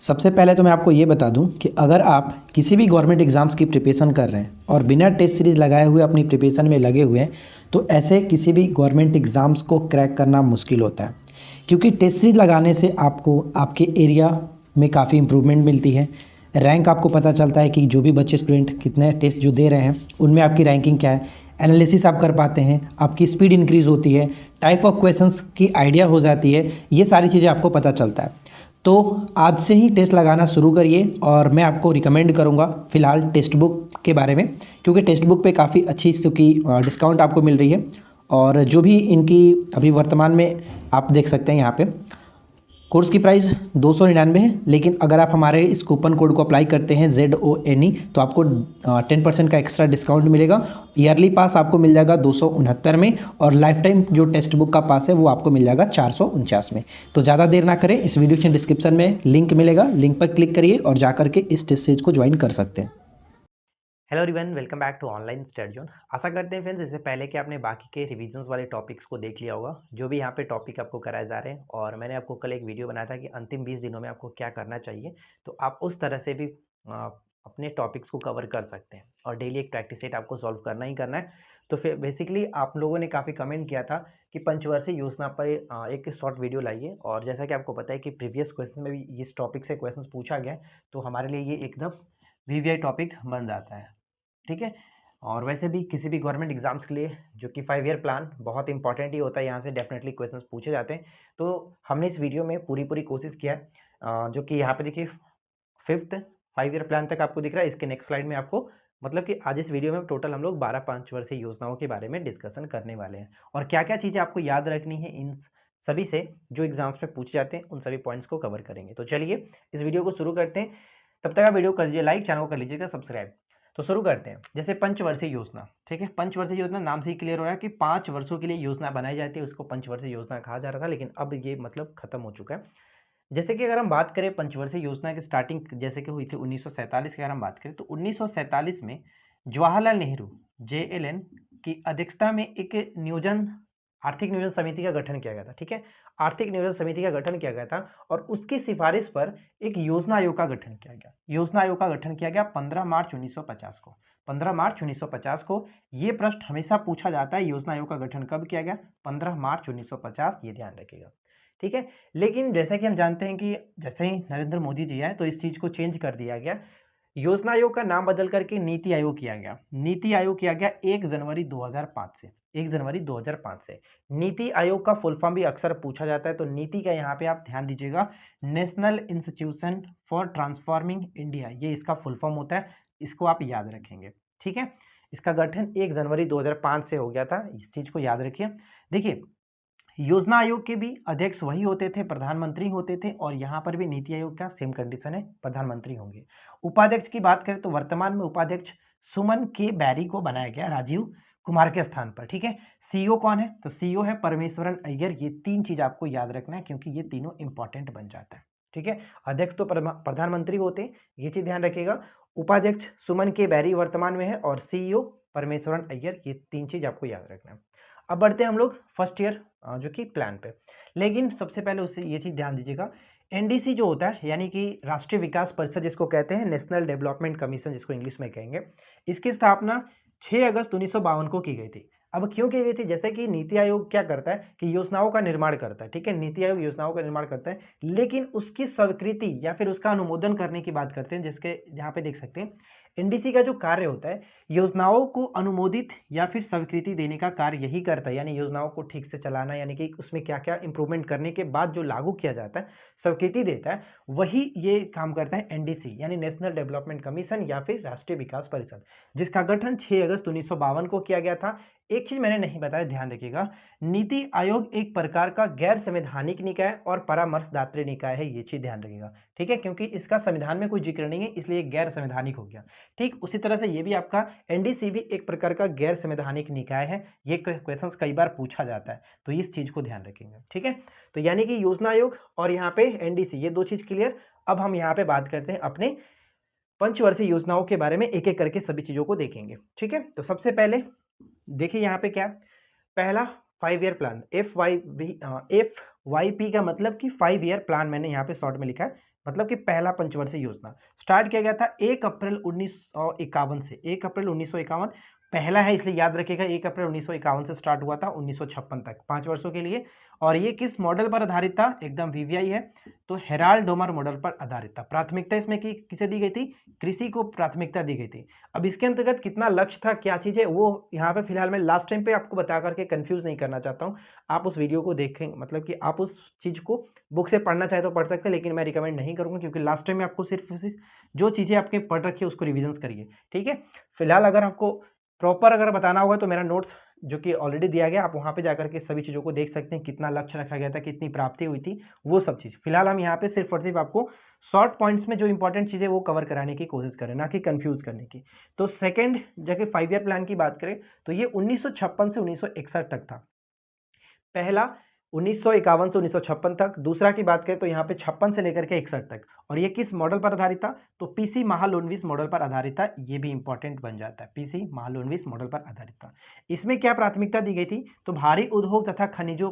सबसे पहले तो मैं आपको ये बता दूं कि अगर आप किसी भी गवर्नमेंट एग्ज़ाम्स की प्रिपरेशन कर रहे हैं और बिना टेस्ट सीरीज़ लगाए हुए अपनी प्रिपरेशन में लगे हुए हैं तो ऐसे किसी भी गवर्नमेंट एग्ज़ाम्स को क्रैक करना मुश्किल होता है, क्योंकि टेस्ट सीरीज़ लगाने से आपको आपके एरिया में काफ़ी इम्प्रूवमेंट मिलती है। रैंक आपको पता चलता है कि जो भी बच्चे स्टूडेंट कितने टेस्ट जो दे रहे हैं उनमें आपकी रैंकिंग क्या है, एनालिसिस आप कर पाते हैं, आपकी स्पीड इंक्रीज़ होती है, टाइप ऑफ क्वेश्चंस की आइडिया हो जाती है, ये सारी चीज़ें आपको पता चलता है। तो आज से ही टेस्ट लगाना शुरू करिए और मैं आपको रिकमेंड करूंगा फ़िलहाल टेक्स्ट बुक के बारे में, क्योंकि टेक्स्ट बुक पे काफ़ी अच्छी इसकी डिस्काउंट आपको मिल रही है। और जो भी इनकी अभी वर्तमान में आप देख सकते हैं यहाँ पे कोर्स की प्राइस 299 है, लेकिन अगर आप हमारे इस कूपन कोड को अप्लाई करते हैं ZONE तो आपको 10% का एक्स्ट्रा डिस्काउंट मिलेगा। ईयरली पास आपको मिल जाएगा 269 में और लाइफ टाइम जो टेक्स्ट बुक का पास है वो आपको मिल जाएगा 449 में। तो ज़्यादा देर ना करें, इस वीडियो के डिस्क्रिप्शन में लिंक मिलेगा, लिंक पर क्लिक करिए और जा करके इस टेस्ट सीरीज को ज्वाइन कर सकते हैं। Hello everyone, welcome back to online study zone. आशा करते हैं फ्रेंड्स इससे पहले कि आपने बाकी के रिवीजन्स वाले टॉपिक्स को देख लिया होगा, जो भी यहाँ पे टॉपिक आपको कराए जा रहे हैं। और मैंने आपको कल एक वीडियो बनाया था कि अंतिम 20 दिनों में आपको क्या करना चाहिए, तो आप उस तरह से भी अपने टॉपिक्स को कवर कर सकते हैं। और डेली एक प्रैक्टिस सेट आपको सॉल्व करना ही करना है। तो फिर बेसिकली आप लोगों ने काफ़ी कमेंट किया था कि पंचवर्षीय योजना पर एक शॉर्ट वीडियो लाइए। और जैसा कि आपको पता है कि प्रीवियस क्वेश्चन में भी इस टॉपिक से क्वेश्चन पूछा गया, तो हमारे लिए ये एकदम वीवीआई टॉपिक बन जाता है। ठीक है। और वैसे भी किसी भी गवर्नमेंट एग्जाम्स के लिए जो कि 5 ईयर प्लान बहुत इंपॉर्टेंट ही होता है, यहाँ से डेफिनेटली क्वेश्चंस पूछे जाते हैं। तो हमने इस वीडियो में पूरी कोशिश किया है, जो कि यहाँ पे देखिए 5th 5 ईयर प्लान तक आपको दिख रहा है। इसके नेक्स्ट स्लाइड में आपको मतलब कि आज इस वीडियो में टोटल हम लोग 12 पंचवर्षीय योजनाओं के बारे में डिस्कशन करने वाले हैं और क्या क्या चीज़ें आपको याद रखनी है इन सभी से जो एग्जाम्स में पूछे जाते हैं, उन सभी पॉइंट्स को कवर करेंगे। तो चलिए इस वीडियो को शुरू करते हैं। तब तक आप वीडियो कर लीजिए लाइक, चैनल को कर लीजिएगा सब्सक्राइब। तो शुरू करते हैं। जैसे पंचवर्षीय योजना, ठीक है, पंचवर्षीय योजना नाम से ही क्लियर हो रहा है कि 5 वर्षों के लिए योजना बनाई जाती है, उसको पंचवर्षीय योजना कहा जा रहा था, लेकिन अब ये मतलब खत्म हो चुका है। जैसे कि अगर हम बात करें पंचवर्षीय योजना की स्टार्टिंग जैसे कि हुई थी 1947 की, अगर हम बात करें तो 1947 में जवाहरलाल नेहरू JLN की अध्यक्षता में एक नियोजन आर्थिक नियोजन समिति का गठन किया गया था। ठीक है, आर्थिक नियोजन समिति का गठन किया गया था और उसकी सिफारिश पर एक योजना आयोग का गठन किया गया। योजना आयोग का गठन किया गया 15 मार्च 1950 को। 15 मार्च 1950 को। ये प्रश्न हमेशा पूछा जाता है, योजना आयोग का गठन कब किया गया? 15 मार्च 1950, ये ध्यान रखिएगा। ठीक है, लेकिन जैसा कि हम जानते हैं कि जैसे ही नरेंद्र मोदी जी आए तो इस चीज को चेंज कर दिया गया। योजना आयोग का नाम बदल करके नीति आयोग किया गया। नीति आयोग किया गया 1 जनवरी 2005 से। 1 जनवरी 2005 से। नीति आयोग का फुल फॉर्म भी अक्सर पूछा जाता है, तो नीति का यहाँ पे आप ध्यान दीजिएगा, national institution for transforming India, ये इसका फुल फॉर्म होता है। इसको आप याद रखेंगे। ठीक है, इसका गठन 1 जनवरी 2005 से हो गया था, इस चीज को याद रखिए। देखिए, योजना आयोग के भी अध्यक्ष वही होते थे, प्रधानमंत्री होते थे, और यहाँ पर भी नीति आयोग का सेम कंडीशन है, प्रधानमंत्री होंगे। उपाध्यक्ष की बात करें तो वर्तमान में उपाध्यक्ष सुमन के बैरी को बनाया गया राजीव कुमार के स्थान पर। ठीक है, सीईओ कौन है? तो सीईओ है परमेश्वरन अय्यर। ये 3 चीज आपको याद रखना है क्योंकि ये तीनों इंपॉर्टेंट बन जाता है। ठीक है, अध्यक्ष तो प्रधानमंत्री होते हैं, ये चीज ध्यान रखिएगा। उपाध्यक्ष सुमन के बैरी वर्तमान में है और सीईओ परमेश्वरन अय्यर, ये 3 चीज आपको याद रखना है। अब बढ़ते हैं हम लोग फर्स्ट ईयर जो कि प्लान पे, लेकिन सबसे पहले उससे ये चीज ध्यान दीजिएगा, एनडीसी जो होता है यानी कि राष्ट्रीय विकास परिषद जिसको कहते हैं, नेशनल डेवलपमेंट कमीशन जिसको इंग्लिश में कहेंगे, इसकी स्थापना 6 अगस्त 1952 को की गई थी। अब क्यों की गई थी? जैसे कि नीति आयोग क्या करता है कि योजनाओं का निर्माण करता है। ठीक है, नीति आयोग योजनाओं का निर्माण करता है, लेकिन उसकी स्वीकृति या फिर उसका अनुमोदन करने की बात करते हैं, जिसके यहाँ पे देख सकते हैं एनडीसी का जो कार्य होता है, योजनाओं को अनुमोदित या फिर स्वीकृति देने का कार्य यही करता है, यानी योजनाओं को ठीक से चलाना, यानी कि उसमें क्या क्या इंप्रूवमेंट करने के बाद जो लागू किया जाता है, स्वीकृति देता है, वही ये काम करता है एनडीसी, यानी नेशनल डेवलपमेंट कमीशन या फिर राष्ट्रीय विकास परिषद, जिसका गठन 6 अगस्त 1952 को किया गया था। एक चीज मैंने नहीं बताया, ध्यान रखिएगा, नीति आयोग एक प्रकार का गैर संवैधानिक निकाय और परामर्शदात्री निकाय है, ये चीज ध्यान रखिएगा। ठीक है, क्योंकि इसका संविधान में कोई जिक्र नहीं है, इसलिए गैर संवैधानिक हो गया। ठीक उसी तरह से ये भी आपका एनडीसी भी एक प्रकार का गैर संवैधानिक निकाय है। ये क्वेश्चंस कई बार पूछा जाता है, तो इस चीज को ध्यान रखेंगे। ठीक है, तो यानी कि योजना आयोग और यहाँ पे एनडीसी, ये 2 चीज क्लियर। अब हम यहाँ पे बात करते हैं अपने पंचवर्षीय योजनाओं के बारे में, एक एक करके सभी चीजों को देखेंगे। ठीक है, तो सबसे पहले देखिए यहाँ पे क्या, पहला 5 ईयर प्लान YP का मतलब कि 5 ईयर प्लान मैंने यहाँ पे शॉर्ट में लिखा है, मतलब कि पहला पंचवर्षीय योजना स्टार्ट किया गया था 1 अप्रैल 1951 से। 1 अप्रैल 1951 पहला है, इसलिए याद रखिएगा 1 अप्रैल 1951 से स्टार्ट हुआ था 1956 तक, 5 वर्षों के लिए। और ये किस मॉडल पर आधारित था? एकदम VVI है, तो हेराल्ड डोमर मॉडल पर आधारित था। प्राथमिकता इसमें किसे दी गई थी? कृषि को प्राथमिकता दी गई थी। अब इसके अंतर्गत कितना लक्ष्य था, क्या चीज़ है, वो यहाँ पे फिलहाल मैं लास्ट टाइम पे आपको बता करके कंफ्यूज नहीं करना चाहता हूँ। आप उस वीडियो को देखें, मतलब कि आप उस चीज़ को बुक से पढ़ना चाहे तो पढ़ सकते हैं, लेकिन मैं रिकमेंड नहीं करूँगा, क्योंकि लास्ट टाइम में आपको सिर्फ जो चीज़ें आपके पढ़ रखी है उसको रिविजन्स करिए, ठीक है। फिलहाल अगर आपको प्रॉपर अगर बताना होगा तो मेरा नोट्स जो कि ऑलरेडी दिया गया, आप वहाँ पे जाकर के सभी चीज़ों को देख सकते हैं, कितना लक्ष्य रखा गया था, कितनी प्राप्ति हुई थी, वो सब चीज़। फिलहाल हम यहाँ पे सिर्फ और सिर्फ आपको शॉर्ट पॉइंट्स में जो इंपॉर्टेंट चीज़ें वो कवर कराने की कोशिश करें, ना कि कंफ्यूज करने की। तो सेकंड जगह 5 ईयर प्लान की बात करें तो ये 1956 से 1961 तक था। पहला 1951 से 1956 तक, दूसरा की बात करें तो यहाँ पे 56 से लेकर के 61 तक। और ये किस मॉडल पर आधारित था? तो पीसी महालनोबिस मॉडल पर आधारित था। ये भी इंपॉर्टेंट बन जाता है, पीसी महालनोबिस मॉडल पर आधारित था। इसमें क्या प्राथमिकता दी गई थी? तो भारी उद्योग तथा खनिजों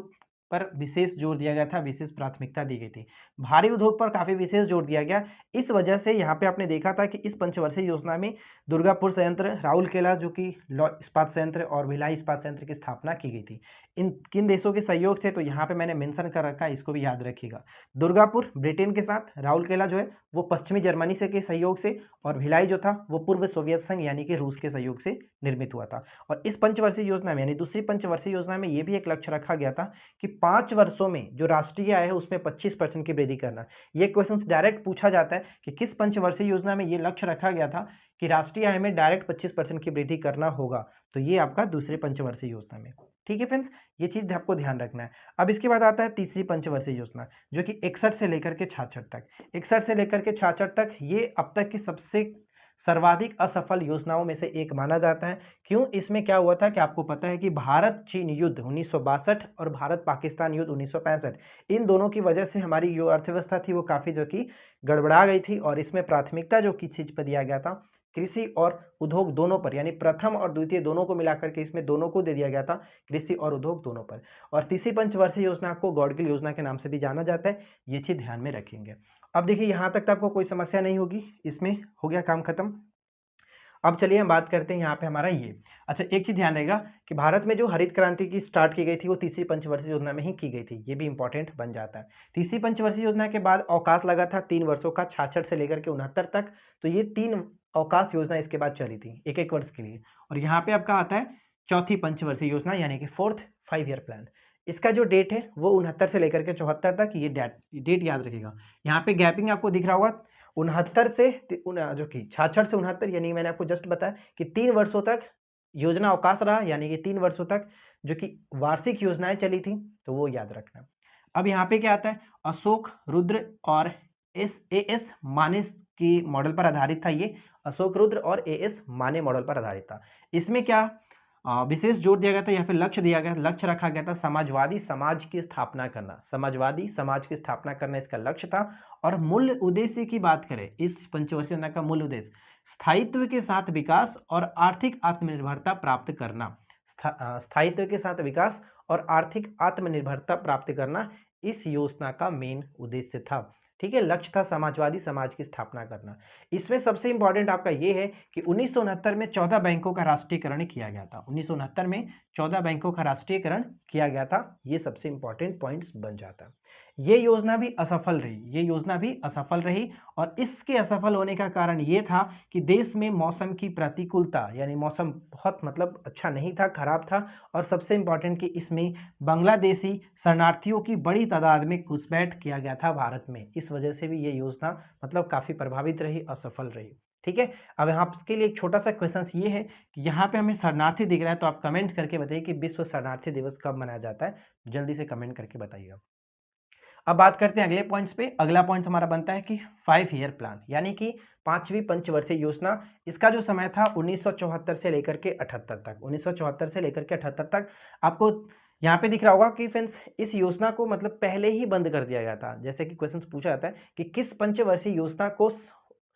पर विशेष जोर दिया गया था, विशेष प्राथमिकता दी गई थी। भारी उद्योग पर काफी विशेष जोर दिया गया। इस वजह से यहाँ पे आपने देखा था कि इस पंचवर्षीय योजना में दुर्गापुर संयंत्र, राउरकेला जो कि लौह इस्पात संयंत्र और भिलाई इस्पात संयंत्र की स्थापना की गई थी। इन किन देशों के सहयोग से? तो यहाँ पे मैंने मेंशन कर रखा है, इसको भी याद रखिएगा। दुर्गापुर ब्रिटेन के साथ, राउरकेला जो है वो पश्चिमी जर्मनी से के सहयोग से, और भिलाई जो था वो पूर्व सोवियत संघ यानी कि रूस के सहयोग से निर्मित हुआ था। और इस पंचवर्षीय योजना में यानी दूसरी पंचवर्षीय योजना में ये भी एक लक्ष्य रखा गया था कि 5 वर्षों में जो राष्ट्रीय आय है उसमें 25% की वृद्धि करना। ये क्वेश्चन डायरेक्ट पूछा जाता है कि किस पंचवर्षीय योजना में ये लक्ष्य रखा गया था कि राष्ट्रीय आय में डायरेक्ट 25% की वृद्धि करना होगा। तो ये आपका दूसरी पंचवर्षीय योजना में, ठीक है फ्रेंड्स, ये चीज आपको ध्यान रखना है। अब इसके बाद आता है तीसरी पंचवर्षीय योजना, जो कि 61 से लेकर के 66 तक। 61 से लेकर के 66 तक ये अब तक की सबसे सर्वाधिक असफल योजनाओं में से एक माना जाता है। क्यों? इसमें क्या हुआ था कि आपको पता है कि भारत चीन युद्ध 1962 और भारत पाकिस्तान युद्ध 1965, इन दोनों की वजह से हमारी जो अर्थव्यवस्था थी वो काफी जो कि गड़बड़ा गई थी। और इसमें प्राथमिकता जो किस चीज पर दिया गया था? कृषि और उद्योग दोनों पर, यानी प्रथम और द्वितीय दोनों को मिलाकर के इसमें दोनों को दे दिया गया था, कृषि और उद्योग दोनों पर। और तीसरी पंचवर्षीय योजना को गॉडगिल योजना के नाम से भी जाना जाता है, ये चीज ध्यान में रखेंगे। अब देखिए यहाँ तक तो आपको कोई समस्या नहीं होगी, इसमें हो गया काम खत्म। अब चलिए हम बात करते हैं यहाँ पे हमारा ये। अच्छा, एक चीज ध्यान रहेगा कि भारत में जो हरित क्रांति की स्टार्ट की गई थी वो तीसरी पंचवर्षीय योजना में ही की गई थी, ये भी इंपॉर्टेंट बन जाता है। तीसरी पंचवर्षीय योजना के बाद अवकाश लगा था 3 वर्षों का, 66 से लेकर के 69 तक। तो ये 3 अवकाश योजना इसके बाद चली थी, एक एक वर्ष के लिए। और यहाँ पे आपका आता है चौथी पंचवर्षीय योजना, यानी कि 4th 5 ईयर प्लान। इसका जो डेट है वो 69 से लेकर के 74 तक, ये डेट याद रखिएगा। यहाँ पे गैपिंग आपको दिख रहा होगा 69 से जो कि 66 से 69, यानी मैंने आपको जस्ट बताया कि 3 वर्षों तक योजना अवकाश रहा, यानी कि 3 वर्षों तक जो कि वार्षिक योजनाएं चली थी, तो वो याद रखना। अब यहाँ पे क्या आता है? अशोक रुद्र और एस माने की मॉडल पर आधारित था ये। अशोक रुद्र और एस माने मॉडल पर आधारित था। इसमें क्या विशेष जोर दिया गया था या फिर लक्ष्य दिया गया, लक्ष्य रखा गया था समाजवादी समाज की स्थापना करना। समाजवादी समाज की स्थापना करना इसका लक्ष्य था। और मूल उद्देश्य की बात करें, इस पंचवर्षीय योजना का मूल उद्देश्य स्थायित्व के साथ विकास और आर्थिक आत्मनिर्भरता प्राप्त करना। स्थायित्व के साथ विकास और आर्थिक आत्मनिर्भरता प्राप्त करना इस योजना का मेन उद्देश्य था, ठीक है। लक्ष्य था समाजवादी समाज की स्थापना करना। इसमें सबसे इंपॉर्टेंट आपका ये है कि 1969 में 14 बैंकों का राष्ट्रीयकरण किया गया था। 1969 में 14 बैंकों का राष्ट्रीयकरण किया गया था, ये सबसे इंपॉर्टेंट पॉइंट्स बन जाता। ये योजना भी असफल रही, ये योजना भी असफल रही। और इसके असफल होने का कारण ये था कि देश में मौसम की प्रतिकूलता, यानी मौसम बहुत मतलब अच्छा नहीं था, खराब था। और सबसे इंपॉर्टेंट कि इसमें बांग्लादेशी शरणार्थियों की बड़ी तादाद में घुसपैठ किया गया था भारत में। इस वजह से भी ये योजना मतलब काफी प्रभावित रही, असफल रही, ठीक है। अब यहाँ के लिए एक छोटा सा क्वेश्चन ये है कि यहाँ पे हमें शरणार्थी दिख रहा है, तो आप कमेंट करके बताइए कि विश्व शरणार्थी दिवस कब मनाया जाता है, जल्दी से कमेंट करके बताइएगा। अब बात करते हैं अगले पॉइंट्स पे। अगला पॉइंट हमारा बनता है कि 5 ईयर प्लान, यानी कि 5वीं पंचवर्षीय योजना। इसका जो समय था 1974 से लेकर के 78 तक, 1974 से लेकर के 78 तक। आपको यहाँ पे दिख रहा होगा कि फ्रेंड्स इस योजना को मतलब पहले ही बंद कर दिया गया था। जैसे कि क्वेश्चन पूछा जाता है कि किस पंचवर्षीय योजना को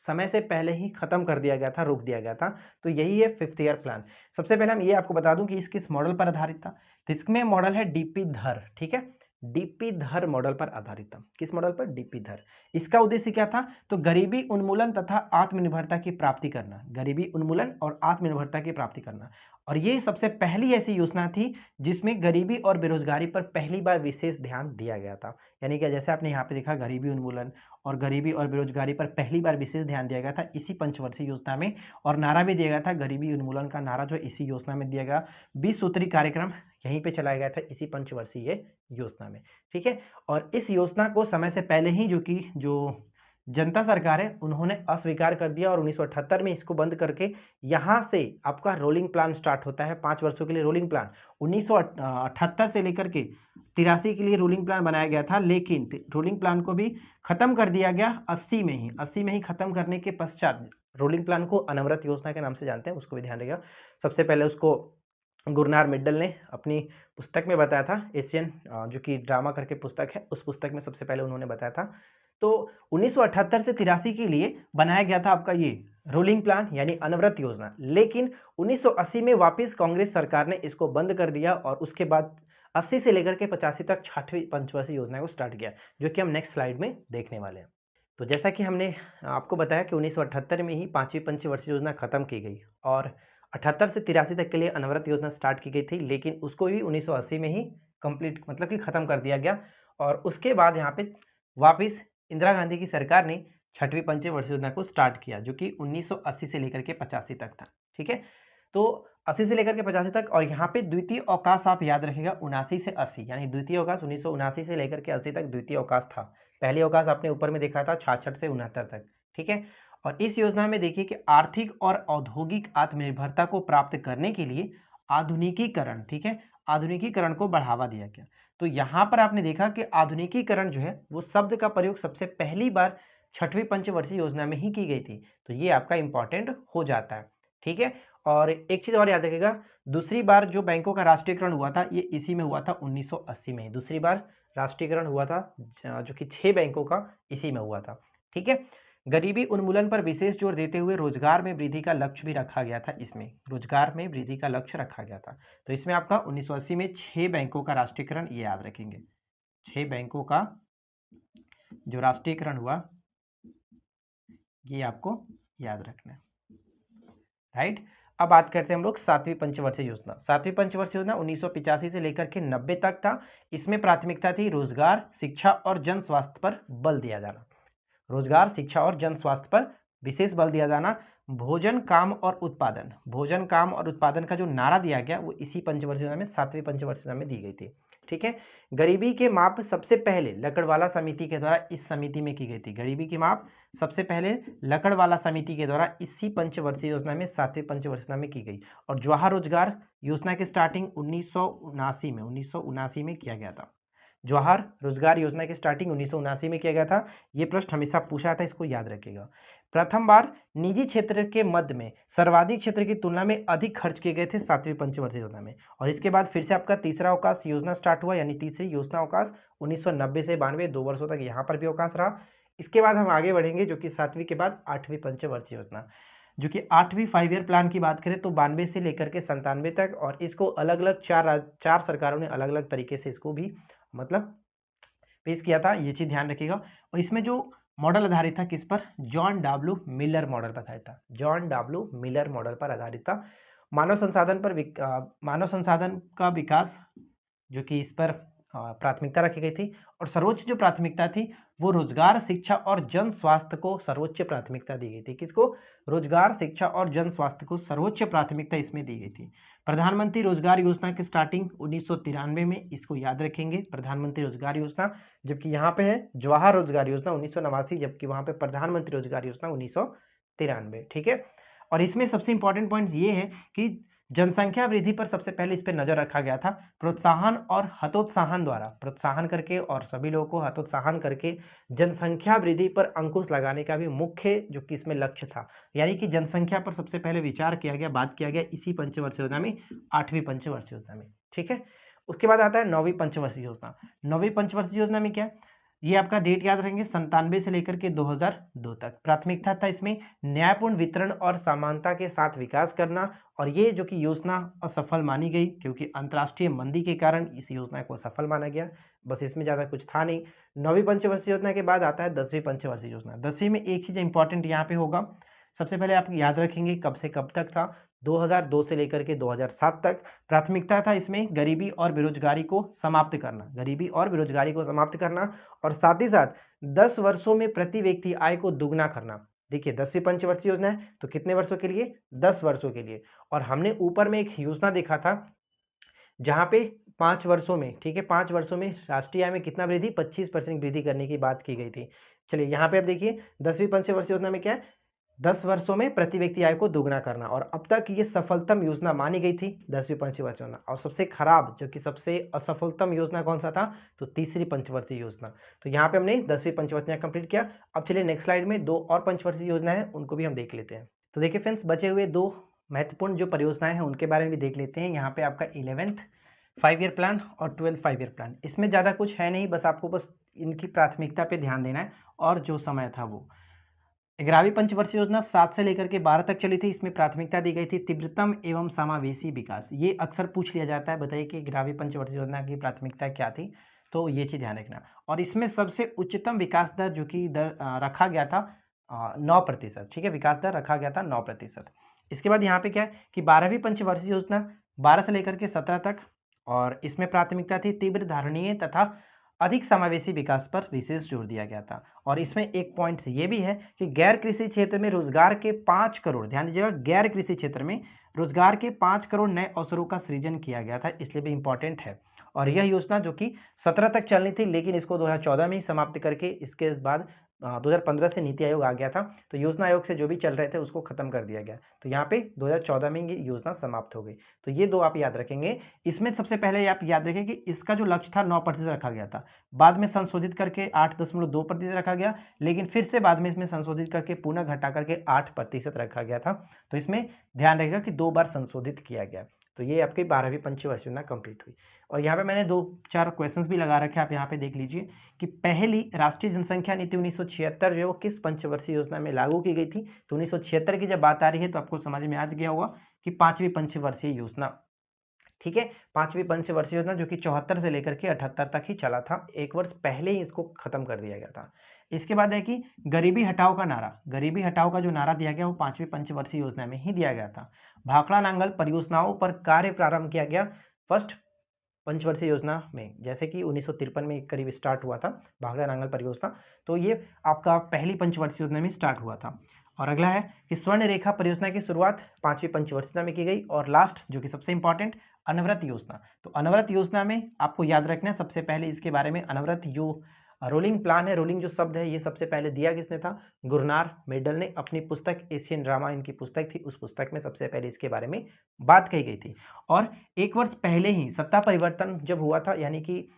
समय से पहले ही खत्म कर दिया गया था, रोक दिया गया था, तो यही है 5th ईयर प्लान। सबसे पहले हम ये आपको बता दूं कि इस किस मॉडल पर आधारित था। तो इसमें मॉडल है डीपी धर, ठीक है। डीपी धर मॉडल पर आधारित था। किस मॉडल पर? डीपी धर। इसका उद्देश्य क्या था? तो गरीबी उन्मूलन तथा आत्मनिर्भरता की प्राप्ति करना, गरीबी उन्मूलन और आत्मनिर्भरता की प्राप्ति करना। और ये सबसे पहली ऐसी योजना थी जिसमें गरीबी और बेरोजगारी पर पहली बार विशेष ध्यान दिया गया था। यानी कि जैसे आपने यहाँ पे देखा, गरीबी उन्मूलन और गरीबी और बेरोजगारी पर पहली बार विशेष ध्यान दिया गया था इसी पंचवर्षीय योजना में। और नारा भी दिया गया था, गरीबी उन्मूलन का नारा जो इसी योजना में दिया गया। 20 सूत्री कार्यक्रम यहीं पे चलाया गया था इसी पंचवर्षीय योजना में। ठीक है, और इस योजना को समय से पहले ही जो जनता सरकार है उन्होंने अस्वीकार कर दिया और 1978 में इसको बंद करके यहाँ से आपका रोलिंग प्लान स्टार्ट होता है 5 वर्षों के लिए रोलिंग प्लान। 1978 से लेकर के 83 के लिए रोलिंग प्लान बनाया गया था, लेकिन रोलिंग प्लान को भी खत्म कर दिया गया 80 में ही खत्म करने के पश्चात रोलिंग प्लान को अनवरत योजना के नाम से जानते हैं, उसको भी ध्यान रखिएगा। सबसे पहले उसको गुरनार मित्तल ने अपनी पुस्तक में बताया था, एशियन जो कि ड्रामा करके पुस्तक है, उस पुस्तक में सबसे पहले उन्होंने बताया था। तो 1978 से 83 के लिए बनाया गया था आपका ये रोलिंग प्लान यानी अनवरत योजना, लेकिन 1980 में वापस कांग्रेस सरकार ने इसको बंद कर दिया और उसके बाद 80 से लेकर के 85 तक 6वीं पंचवर्षीय योजना को स्टार्ट किया, जो कि हम नेक्स्ट स्लाइड में देखने वाले हैं। तो जैसा कि हमने आपको बताया कि 1978 में ही 5वीं पंचवर्षीय योजना खत्म की गई और 78 से 83 तक के लिए अनवरत योजना स्टार्ट की गई थी, लेकिन उसको भी 1980 में ही कंप्लीट मतलब कि खत्म कर दिया गया। और उसके बाद यहाँ पे वापस इंदिरा गांधी की सरकार ने 6वीं पंचवर्षीय योजना को स्टार्ट किया, जो कि 1980 से लेकर के 85 तक था। ठीक है, तो 80 से लेकर के 85 तक। और यहाँ पे द्वितीय अवकाश आप याद रखिएगा 79 से 80, यानी द्वितीय अवकाश 1979 से लेकर के 80 तक द्वितीय अवकाश था। पहले अवकाश आपने ऊपर में देखा था 66 से 69 तक। ठीक है, और इस योजना में देखिए कि आर्थिक और औद्योगिक आत्मनिर्भरता को प्राप्त करने के लिए आधुनिकीकरण, ठीक है, आधुनिकीकरण को बढ़ावा दिया गया। तो यहाँ पर आपने देखा कि आधुनिकीकरण जो है वो शब्द का प्रयोग सबसे पहली बार 6वीं पंचवर्षीय योजना में ही की गई थी, तो ये आपका इंपॉर्टेंट हो जाता है। ठीक है, और एक चीज और याद रखिएगा, दूसरी बार जो बैंकों का राष्ट्रीयकरण हुआ था ये इसी में हुआ था 1980 में, दूसरी बार राष्ट्रीयकरण हुआ था जो कि 6 बैंकों का इसी में हुआ था। ठीक है, गरीबी उन्मूलन पर विशेष जोर देते हुए रोजगार में वृद्धि का लक्ष्य भी रखा गया था, इसमें रोजगार में वृद्धि का लक्ष्य रखा गया था। तो इसमें आपका 1980 में 6 बैंकों का राष्ट्रीयकरण, ये याद रखेंगे, 6 बैंकों का जो राष्ट्रीयकरण हुआ ये आपको याद रखना है। राइट, अब बात करते हैं हम लोग 7वीं पंचवर्षीय योजना। 7वीं पंचवर्षीय योजना 1985 से लेकर के 90 तक था। इसमें प्राथमिकता थी रोजगार, शिक्षा और जन स्वास्थ्य पर बल दिया जाना। रोजगार, शिक्षा और जन स्वास्थ्य पर विशेष बल दिया जाना। भोजन, काम और उत्पादन, भोजन, काम और उत्पादन का जो नारा दिया गया वो इसी पंचवर्षीय योजना में 7वीं पंचवर्षीय योजना में दी गई थी। ठीक है, गरीबी के माप सबसे पहले लकड़वाला समिति के द्वारा इस समिति में की गई थी। गरीबी की माप सबसे पहले लकड़वाला समिति के द्वारा इसी पंचवर्षीय योजना में 7वीं पंचवर्षीय योजना में की गई। और जवाहर रोजगार योजना की स्टार्टिंग 1979 में किया गया था। जवाहर रोजगार योजना की स्टार्टिंग 1979 में किया गया था। ये प्रश्न हमेशा पूछा था, इसको याद रखिएगा। प्रथम बार निजी क्षेत्र के मध्य में सर्वाधिक क्षेत्र की तुलना में अधिक खर्च किए गए थे 7वीं पंचवर्षीय योजना में। और इसके बाद फिर से आपका तीसरा अवकाश योजना स्टार्ट हुआ, यानी तीसरी योजना अवकाश 1990 से 92, 2 वर्षों तक यहाँ पर भी अवकाश रहा। इसके बाद हम आगे बढ़ेंगे, जो कि 7वीं के बाद 8वीं पंचवर्षीय योजना, जो कि 8वीं 5 ईयर प्लान की बात करें तो 92 से लेकर के 97 तक। और इसको अलग अलग चार सरकारों ने अलग अलग तरीके से इसको भी मतलब पेश किया था, ये चीज ध्यान रखिएगा। और इसमें जो मॉडल आधारित था किस पर? जॉन डब्ल्यू मिलर मॉडल पर आधारित था। जॉन डब्ल्यू मिलर मॉडल पर आधारित था। मानव संसाधन का विकास, जो कि इस पर प्राथमिकता रखी गई थी। और सर्वोच्च जो प्राथमिकता थी वो रोजगार, शिक्षा और जन स्वास्थ्य को सर्वोच्च प्राथमिकता दी गई थी। किसको? रोजगार, शिक्षा और जन स्वास्थ्य को सर्वोच्च प्राथमिकता इसमें दी गई थी। प्रधानमंत्री रोजगार योजना की स्टार्टिंग 1993 में, इसको याद रखेंगे, प्रधानमंत्री रोजगार योजना। जबकि यहाँ पे है जवाहर रोजगार योजना 1989, जबकि वहां पे प्रधानमंत्री रोजगार योजना 1993। ठीक है, और इसमें सबसे इंपॉर्टेंट पॉइंट ये है कि जनसंख्या वृद्धि पर सबसे पहले इस पर नजर रखा गया था। प्रोत्साहन और हतोत्साहन द्वारा, प्रोत्साहन करके और सभी लोगों को हतोत्साहन करके जनसंख्या वृद्धि पर अंकुश लगाने का भी मुख्य जो कि इसमें लक्ष्य था। यानी कि जनसंख्या पर सबसे पहले विचार किया गया, बात किया गया इसी पंचवर्षीय योजना में, 8वीं पंचवर्षीय योजना में। ठीक है, उसके बाद आता है 9वीं पंचवर्षीय योजना। 9वीं पंचवर्षीय योजना में क्या? ये आपका डेट याद रखेंगे 97 से लेकर के 2002 तक। प्राथमिकता था इसमें न्यायपूर्ण वितरण और समानता के साथ विकास करना, और ये जो कि योजना असफल मानी गई क्योंकि अंतर्राष्ट्रीय मंदी के कारण इस योजना को असफल माना गया। बस इसमें ज़्यादा कुछ था नहीं। 9वीं पंचवर्षीय योजना के बाद आता है 10वीं पंचवर्षीय योजना। 10वीं में एक चीज़ इंपॉर्टेंट यहाँ पे होगा, सबसे पहले आप याद रखेंगे कब से कब तक था, 2002 से लेकर के 2007 तक। प्राथमिकता था इसमें गरीबी और बेरोजगारी को समाप्त करना, गरीबी और बेरोजगारी को समाप्त करना, और साथ ही साथ 10 वर्षों में प्रति व्यक्ति आय को दुगना करना। देखिए 10वीं पंचवर्षीय योजना है तो कितने वर्षों के लिए, 10 वर्षों के लिए। और हमने ऊपर में एक योजना देखा था जहां पे 5 वर्षों में, ठीक है, 5 वर्षों में राष्ट्रीय आय में कितना वृद्धि, 25% वृद्धि करने की बात की गई थी। चलिए यहाँ पे अब देखिए 10वीं पंचवर्षीय योजना में क्या है, 10 वर्षों में प्रति व्यक्ति आय को दोगुना करना, और अब तक ये सफलतम योजना मानी गई थी 10वीं पंचवर्षीय योजना। और सबसे खराब जो कि सबसे असफलतम योजना कौन सा था, तो तीसरी पंचवर्षीय योजना। तो यहाँ पे हमने 10वीं पंचवर्षीय कंप्लीट किया। अब चलिए नेक्स्ट स्लाइड में 2 और पंचवर्षीय योजना है, उनको भी हम देख लेते हैं। तो देखिए फ्रेंड्स, बचे हुए 2 महत्वपूर्ण जो परियोजनाएं हैं उनके बारे में भी देख लेते हैं। यहाँ पे आपका 11th 5 ईयर प्लान और 12th 5 ईयर प्लान, इसमें ज़्यादा कुछ है नहीं, बस आपको बस इनकी प्राथमिकता पे ध्यान देना है और जो समय था वो। 11वीं पंचवर्षीय योजना 7 से लेकर के 12 तक चली थी। इसमें प्राथमिकता दी गई थी तीव्रतम एवं समावेशी विकास। ये अक्सर पूछ लिया जाता है, बताइए कि 11वीं पंचवर्षीय योजना की प्राथमिकता क्या थी, तो ये चीज़ ध्यान रखना। और इसमें सबसे उच्चतम विकास दर जो कि रखा गया था 9%, ठीक है, विकास दर रखा गया था 9%। इसके बाद यहाँ पे क्या है कि 12वीं पंचवर्षीय योजना 12 से लेकर के 17 तक, और इसमें प्राथमिकता थी तीव्र धारणीय तथा अधिक समावेशी विकास पर विशेष जोर दिया गया था। और इसमें एक पॉइंट ये भी है कि गैर कृषि क्षेत्र में रोजगार के 5 करोड़, ध्यान दीजिएगा, गैर कृषि क्षेत्र में रोजगार के 5 करोड़ नए अवसरों का सृजन किया गया था, इसलिए भी इंपॉर्टेंट है। और यह योजना जो कि 17 तक चलनी थी, लेकिन इसको 2014 में ही समाप्त करके इसके बाद 2015 से नीति आयोग आ गया था, तो योजना आयोग से जो भी चल रहे थे उसको खत्म कर दिया गया। तो यहाँ पे 2014 में ये योजना समाप्त हो गई। तो ये 2 आप याद रखेंगे। इसमें सबसे पहले आप याद रखें कि इसका जो लक्ष्य था 9% रखा गया था, बाद में संशोधित करके 8.2% रखा गया, लेकिन फिर से बाद में इसमें संशोधित करके पुनः घटा करके 8% रखा गया था। तो इसमें ध्यान रखिएगा कि 2 बार संशोधित किया गया। तो ये आपकी 12वीं पंचवर्षीय योजना कंप्लीट हुई। और यहाँ पे मैंने 2-4 क्वेश्चंस भी लगा रखे हैं, आप यहाँ पे देख लीजिए कि पहली राष्ट्रीय जनसंख्या नीति 1976 जो है वो किस पंचवर्षीय योजना में लागू की गई थी। तो 1976 की जब बात आ रही है तो आपको समझ में आ गया होगा कि 5वीं पंचवर्षीय योजना, ठीक है, 5वीं पंचवर्षीय योजना जो कि 74 से लेकर के 78 तक ही चला था, 1 वर्ष पहले ही इसको खत्म कर दिया गया था। इसके बाद है कि गरीबी हटाओ का नारा, गरीबी हटाओ का जो नारा दिया गया वो 5वीं पंचवर्षीय योजना में ही दिया गया था। भाखड़ा नांगल परियोजनाओं पर कार्य प्रारंभ किया गया फर्स्ट पंचवर्षीय योजना में, जैसे कि 1953 में करीब स्टार्ट हुआ था भाखड़ा नांगल परियोजना, तो ये आपका पहली पंचवर्षीय योजना में स्टार्ट हुआ था। और अगला है कि स्वर्ण रेखा परियोजना की शुरुआत 5वीं पंचवर्षीय योजना में की गई। और लास्ट जो कि सबसे इंपॉर्टेंट, अनवरत योजना। तो अनवरत योजना में आपको याद रखना है सबसे पहले इसके बारे में, अनवरत जो रोलिंग प्लान है, रोलिंग जो शब्द है, ये सबसे पहले दिया किसने था, गुरनार मेडल ने अपनी पुस्तक एशियन ड्रामा, इनकी पुस्तक थी, उस पुस्तक में सबसे पहले इसके बारे में बात कही गई थी। और 1 वर्ष पहले ही सत्ता परिवर्तन जब हुआ था, यानी कि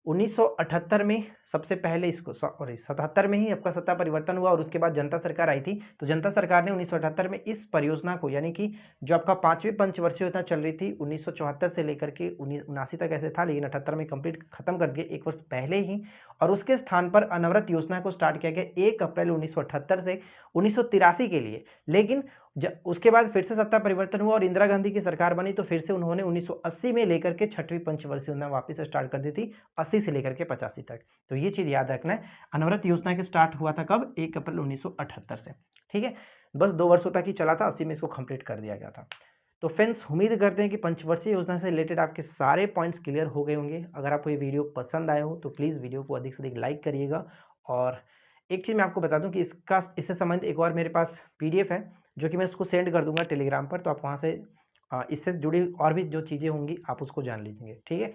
1978 में सबसे पहले इसको, सॉरी 77 में ही आपका सत्ता परिवर्तन हुआ और उसके बाद जनता सरकार आई थी। तो जनता सरकार ने 1978 में इस परियोजना को, यानी कि जो आपका 5वीं पंचवर्षीय योजना चल रही थी 1974 से लेकर के 1979 तक ऐसे था, लेकिन 78 में कंप्लीट खत्म कर दिया 1 वर्ष पहले ही। और उसके स्थान पर अनवरत योजना को स्टार्ट किया गया 1 अप्रैल 1978 से 1983 के लिए। लेकिन उसके बाद फिर से सत्ता परिवर्तन हुआ और इंदिरा गांधी की सरकार बनी, तो फिर से उन्होंने 1980 में लेकर के 6वीं पंचवर्षीय योजना वापस स्टार्ट कर दी थी, 80 से लेकर के 85 तक। तो ये चीज याद रखना है, अनवरत योजना के स्टार्ट हुआ था कब, 1 अप्रैल 1978 से, ठीक है, बस 2 वर्षों तक ही चला था, 80 में इसको कंप्लीट कर दिया गया था। तो फ्रेंड्स, उम्मीद करते हैं कि पंचवर्षीय योजना से रिलेटेड आपके सारे पॉइंट्स क्लियर हो गए होंगे। अगर आपको ये वीडियो पसंद आया हो तो प्लीज़ वीडियो को अधिक से अधिक लाइक करिएगा। और एक चीज़ मैं आपको बता दूं कि इससे संबंधित एक और मेरे पास PDF है, जो कि मैं उसको सेंड कर दूंगा टेलीग्राम पर, तो आप वहाँ से इससे जुड़ी और भी जो चीज़ें होंगी आप उसको जान लीजिए, ठीक है।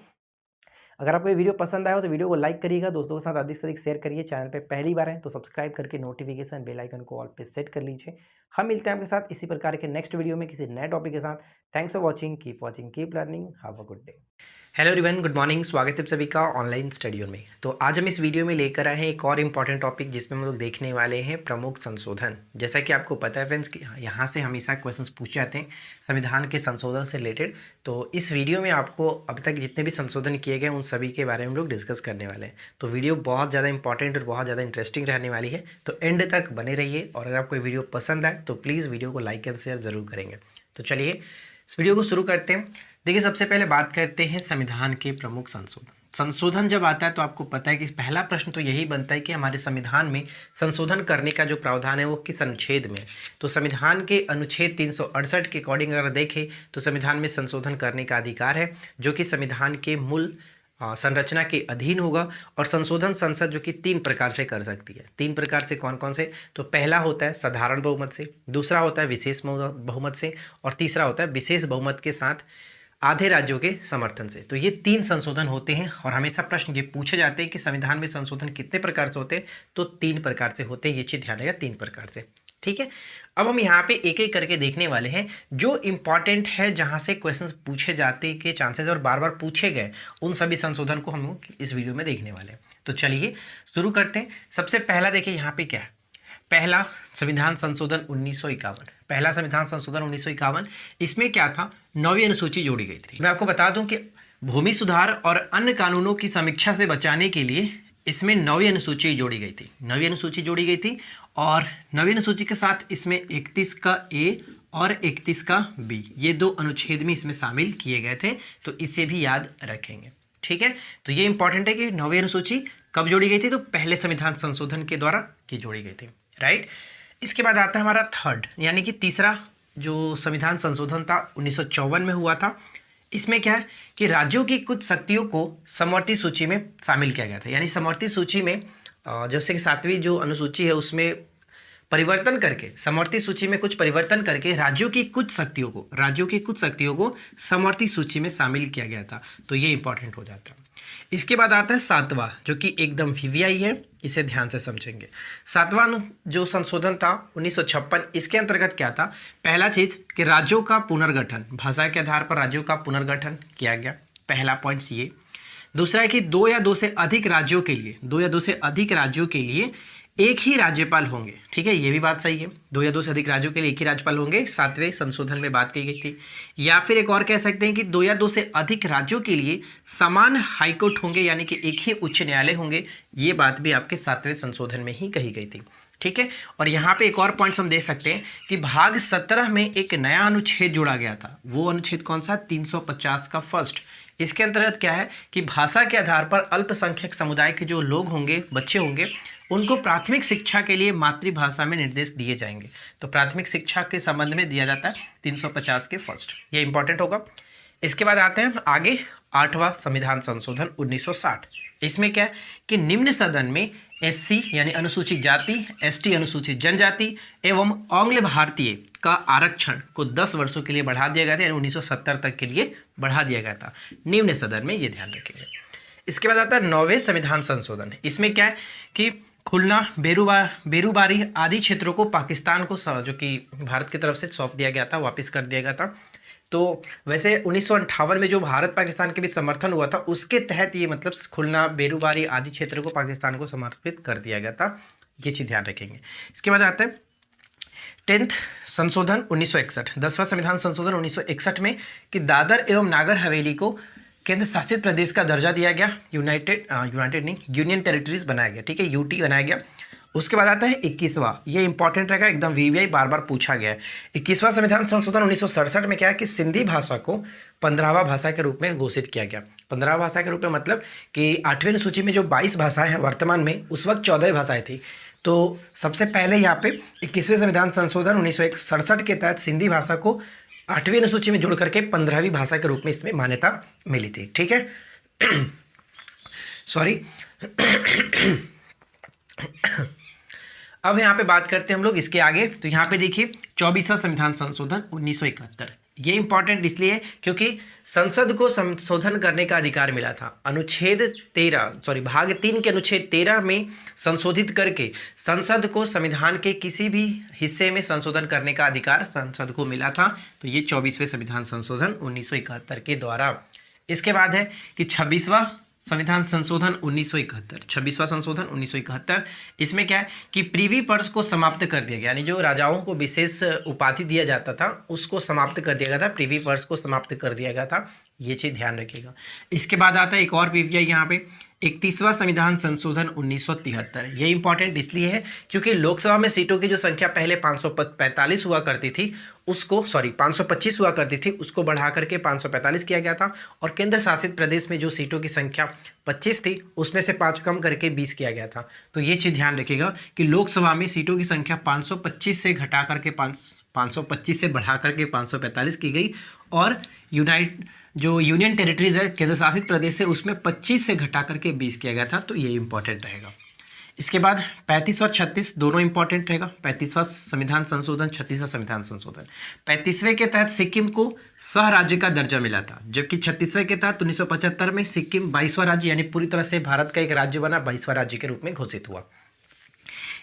अगर आपको ये वीडियो पसंद आया हो तो वीडियो को लाइक करिएगा, दोस्तों के साथ अधिक से अधिक शेयर करिए। चैनल पे पहली बार है तो सब्सक्राइब करके नोटिफिकेशन बेल आइकन को ऑल पे सेट कर लीजिए। हम मिलते हैं आपके साथ इसी प्रकार के नेक्स्ट वीडियो में किसी नए टॉपिक के साथ। Thanks for watching, keep learning, have a good day. Hello everyone, good morning. स्वागत है आप सभी का ऑनलाइन स्टडी में। तो आज हम इस वीडियो में लेकर आए हैं एक और इम्पॉर्टेंट टॉपिक जिसमें हम लोग देखने वाले हैं प्रमुख संशोधन। जैसा कि आपको पता है फ्रेंड्स कि यहाँ से हमेशा क्वेश्चंस पूछे जाते हैं संविधान के संशोधन से रिलेटेड। तो इस वीडियो में आपको अब तक जितने भी संशोधन किए गए उन सभी के बारे में हम लोग डिस्कस करने वाले हैं। तो वीडियो बहुत ज़्यादा इंपॉर्टेंट और बहुत ज़्यादा इंटरेस्टिंग रहने वाली है, तो एंड तक बने रहिए। और अगर आपको वीडियो पसंद आए तो प्लीज़ वीडियो को लाइक एंड शेयर ज़रूर करेंगे। तो चलिए इस वीडियो को शुरू करते हैं। देखिए, सबसे पहले बात करते हैं संविधान के प्रमुख संशोधन जब आता है तो आपको पता है कि पहला प्रश्न तो यही बनता है कि हमारे संविधान में संशोधन करने का जो प्रावधान है वो किस अनुच्छेद में है। तो संविधान के अनुच्छेद 368 के अकॉर्डिंग अगर देखें तो संविधान में संशोधन करने का अधिकार है, जो कि संविधान के मूल संरचना के अधीन होगा। और संशोधन संसद जो कि 3 प्रकार से कर सकती है। 3 प्रकार से कौन कौन से? तो पहला होता है साधारण बहुमत से, दूसरा होता है विशेष बहुमत से, और तीसरा होता है विशेष बहुमत के साथ आधे राज्यों के समर्थन से। तो ये 3 संशोधन होते हैं। और हमेशा प्रश्न ये पूछे जाते हैं कि संविधान में संशोधन कितने प्रकार से होते हैं, तो 3 प्रकार से होते हैं। ये चीज़ ध्यान रहेगा, 3 प्रकार से। ठीक है, अब हम यहाँ पे एक एक करके देखने वाले हैं जो इम्पॉर्टेंट है, जहाँ से क्वेश्चंस पूछे जाते के चांसेस और बार बार पूछे गए, उन सभी संशोधन को हम लोग इस वीडियो में देखने वाले हैं। तो चलिए शुरू करते हैं। सबसे पहला देखिए यहाँ पे क्या है, पहला संविधान संशोधन 1951। पहला संविधान संशोधन 1951, इसमें क्या था, 9वीं अनुसूची जोड़ी गई थी। मैं आपको बता दूं कि भूमि सुधार और अन्य कानूनों की समीक्षा से बचाने के लिए इसमें 9वीं अनुसूची जोड़ी गई थी। 9वीं अनुसूची जोड़ी गई थी और 9वीं अनुसूची के साथ इसमें 31 का ए और 31 का बी, ये 2 अनुच्छेद में इसमें शामिल किए गए थे। तो इसे भी याद रखेंगे। ठीक है, तो ये इंपॉर्टेंट है कि 9वीं अनुसूची कब जोड़ी गई थी, तो पहले संविधान संशोधन के द्वारा की जोड़ी गई थी। राइट, इसके बाद आता है हमारा थर्ड, यानी कि तीसरा जो संविधान संशोधन था 1954 में हुआ था। इसमें क्या है कि राज्यों की कुछ शक्तियों को समवर्ती सूची में शामिल किया गया था। यानी समवर्ती सूची में जैसे कि 7वीं जो अनुसूची है उसमें परिवर्तन करके, समवर्ती सूची में कुछ परिवर्तन करके राज्यों की कुछ शक्तियों को समवर्ती सूची में शामिल किया गया था। तो ये इंपॉर्टेंट हो जाता है। इसके बाद आता है 7वां, जो कि एकदम वीवीआई है, इसे ध्यान से समझेंगे। 7वां जो संशोधन था 1956, इसके अंतर्गत क्या था, पहला चीज कि राज्यों का पुनर्गठन, भाषा के आधार पर राज्यों का पुनर्गठन किया गया। पहला पॉइंट ये। दूसरा है कि 2 या 2 से अधिक राज्यों के लिए एक ही राज्यपाल होंगे। ठीक है, ये भी बात सही है, 2 या 2 से अधिक राज्यों के लिए एक ही राज्यपाल होंगे, 7वें संशोधन में बात की गई थी। या फिर एक और कह सकते हैं कि 2 या 2 से अधिक राज्यों के लिए समान हाईकोर्ट होंगे, यानी कि एक ही उच्च न्यायालय होंगे। ये बात भी आपके 7वें संशोधन में ही कही गई थी। ठीक है, और यहाँ पे एक और पॉइंट्स हम देख सकते हैं कि भाग 17 में एक नया अनुच्छेद जोड़ा गया था। वो अनुच्छेद कौन सा? 350 का फर्स्ट। इसके अंतर्गत क्या है कि भाषा के आधार पर अल्पसंख्यक समुदाय के जो लोग होंगे, बच्चे होंगे, उनको प्राथमिक शिक्षा के लिए मातृभाषा में निर्देश दिए जाएंगे। तो प्राथमिक शिक्षा के संबंध में दिया जाता है 350 के फर्स्ट, ये इंपॉर्टेंट होगा। इसके बाद आते हैं आगे 8वां संविधान संशोधन 1960। इसमें क्या है कि निम्न सदन में एससी यानी अनुसूचित जाति, एसटी अनुसूचित जनजाति एवं आंग्ल भारतीय का आरक्षण को 10 वर्षों के लिए बढ़ा दिया गया था, यानी 1970 तक के लिए बढ़ा दिया गया था निम्न सदन में, ये ध्यान रखेंगे। इसके बाद आता है 9वें संविधान संशोधन। इसमें क्या है कि खुलना, बेरूबारी आदि क्षेत्रों को पाकिस्तान को, जो कि भारत की तरफ से सौंप दिया गया था, वापस कर दिया गया था। तो वैसे 1958 में जो भारत पाकिस्तान के बीच समर्थन हुआ था, उसके तहत ये मतलब खुलना, बेरूबारी आदि क्षेत्रों को पाकिस्तान को समर्पित कर दिया गया था। ये चीज़ ध्यान रखेंगे। इसके बाद आता है 10th संशोधन 1961, 10वां संविधान संशोधन 1961 में कि दादर एवं नागर हवेली को केंद्र शासित प्रदेश का दर्जा दिया गया, यूनियन टेरिटरीज बनाया गया। ठीक है, यूटी बनाया गया। उसके बाद आता है 21वां, ये इंपॉर्टेंट रहेगा, एकदम वीवीआई बार बार पूछा गया है। 21वां संविधान संशोधन 1967 में क्या है कि सिंधी भाषा को 15वां भाषा के रूप में घोषित किया गया। 15वां भाषा के रूप में मतलब कि 8वीं अनुसूची में जो 22 भाषाएं हैं वर्तमान में, उस वक्त 14 भाषाएं थी। तो सबसे पहले यहाँ पे 21वें संविधान संशोधन 1967 के तहत सिंधी भाषा को 8वीं अनुसूची में जोड़ करके 15वीं भाषा के रूप में इसमें मान्यता मिली थी। ठीक है, सॉरी। अब यहाँ पे बात करते हैं हम लोग इसके आगे। तो यहाँ पे देखिए 24वां संविधान संशोधन 1971, ये इंपॉर्टेंट इसलिए क्योंकि संसद को संशोधन करने का अधिकार मिला था। भाग 3 के अनुच्छेद 13 में संशोधित करके संसद को संविधान के किसी भी हिस्से में संशोधन करने का अधिकार संसद को मिला था। तो ये 24वें संविधान संशोधन 1971 के द्वारा। इसके बाद है कि 26वां संविधान संशोधन 1971, 26वां संशोधन 1971। इसमें क्या है कि प्रीवी पर्स को समाप्त कर दिया गया, यानी जो राजाओं को विशेष उपाधि दिया जाता था उसको समाप्त कर दिया गया था, प्रीवी पर्स को समाप्त कर दिया गया था। ये चीज़ ध्यान रखिएगा। इसके बाद आता है एक और पीवीआई यहाँ पे 31वां संविधान संशोधन 1973। ये इंपॉर्टेंट इसलिए है क्योंकि लोकसभा में सीटों की जो संख्या पहले 545 हुआ करती थी उसको 525 हुआ करती थी, उसको बढ़ा करके 545 किया गया था। और केंद्र शासित प्रदेश में जो सीटों की संख्या 25 थी उसमें से 5 कम करके 20 किया गया था। तो ये चीज़ ध्यान रखिएगा कि लोकसभा में सीटों की संख्या 525 से घटा करके 525 से बढ़ा करके 545 की गई, और यूनियन टेरिटरीज है केंद्र शासित प्रदेश से उसमें 25 से घटा करके 20 किया गया था। तो ये इंपॉर्टेंट रहेगा। इसके बाद 35 और 36 दोनों इंपॉर्टेंट रहेगा। 35वां संविधान संशोधन, 36वां संविधान संशोधन। 35वें के तहत सिक्किम को सह राज्य का दर्जा मिला था, जबकि 36वें के तहत 1975 में सिक्किम 22वां राज्य यानी पूरी तरह से भारत का एक राज्य बना, 22वां राज्य के रूप में घोषित हुआ।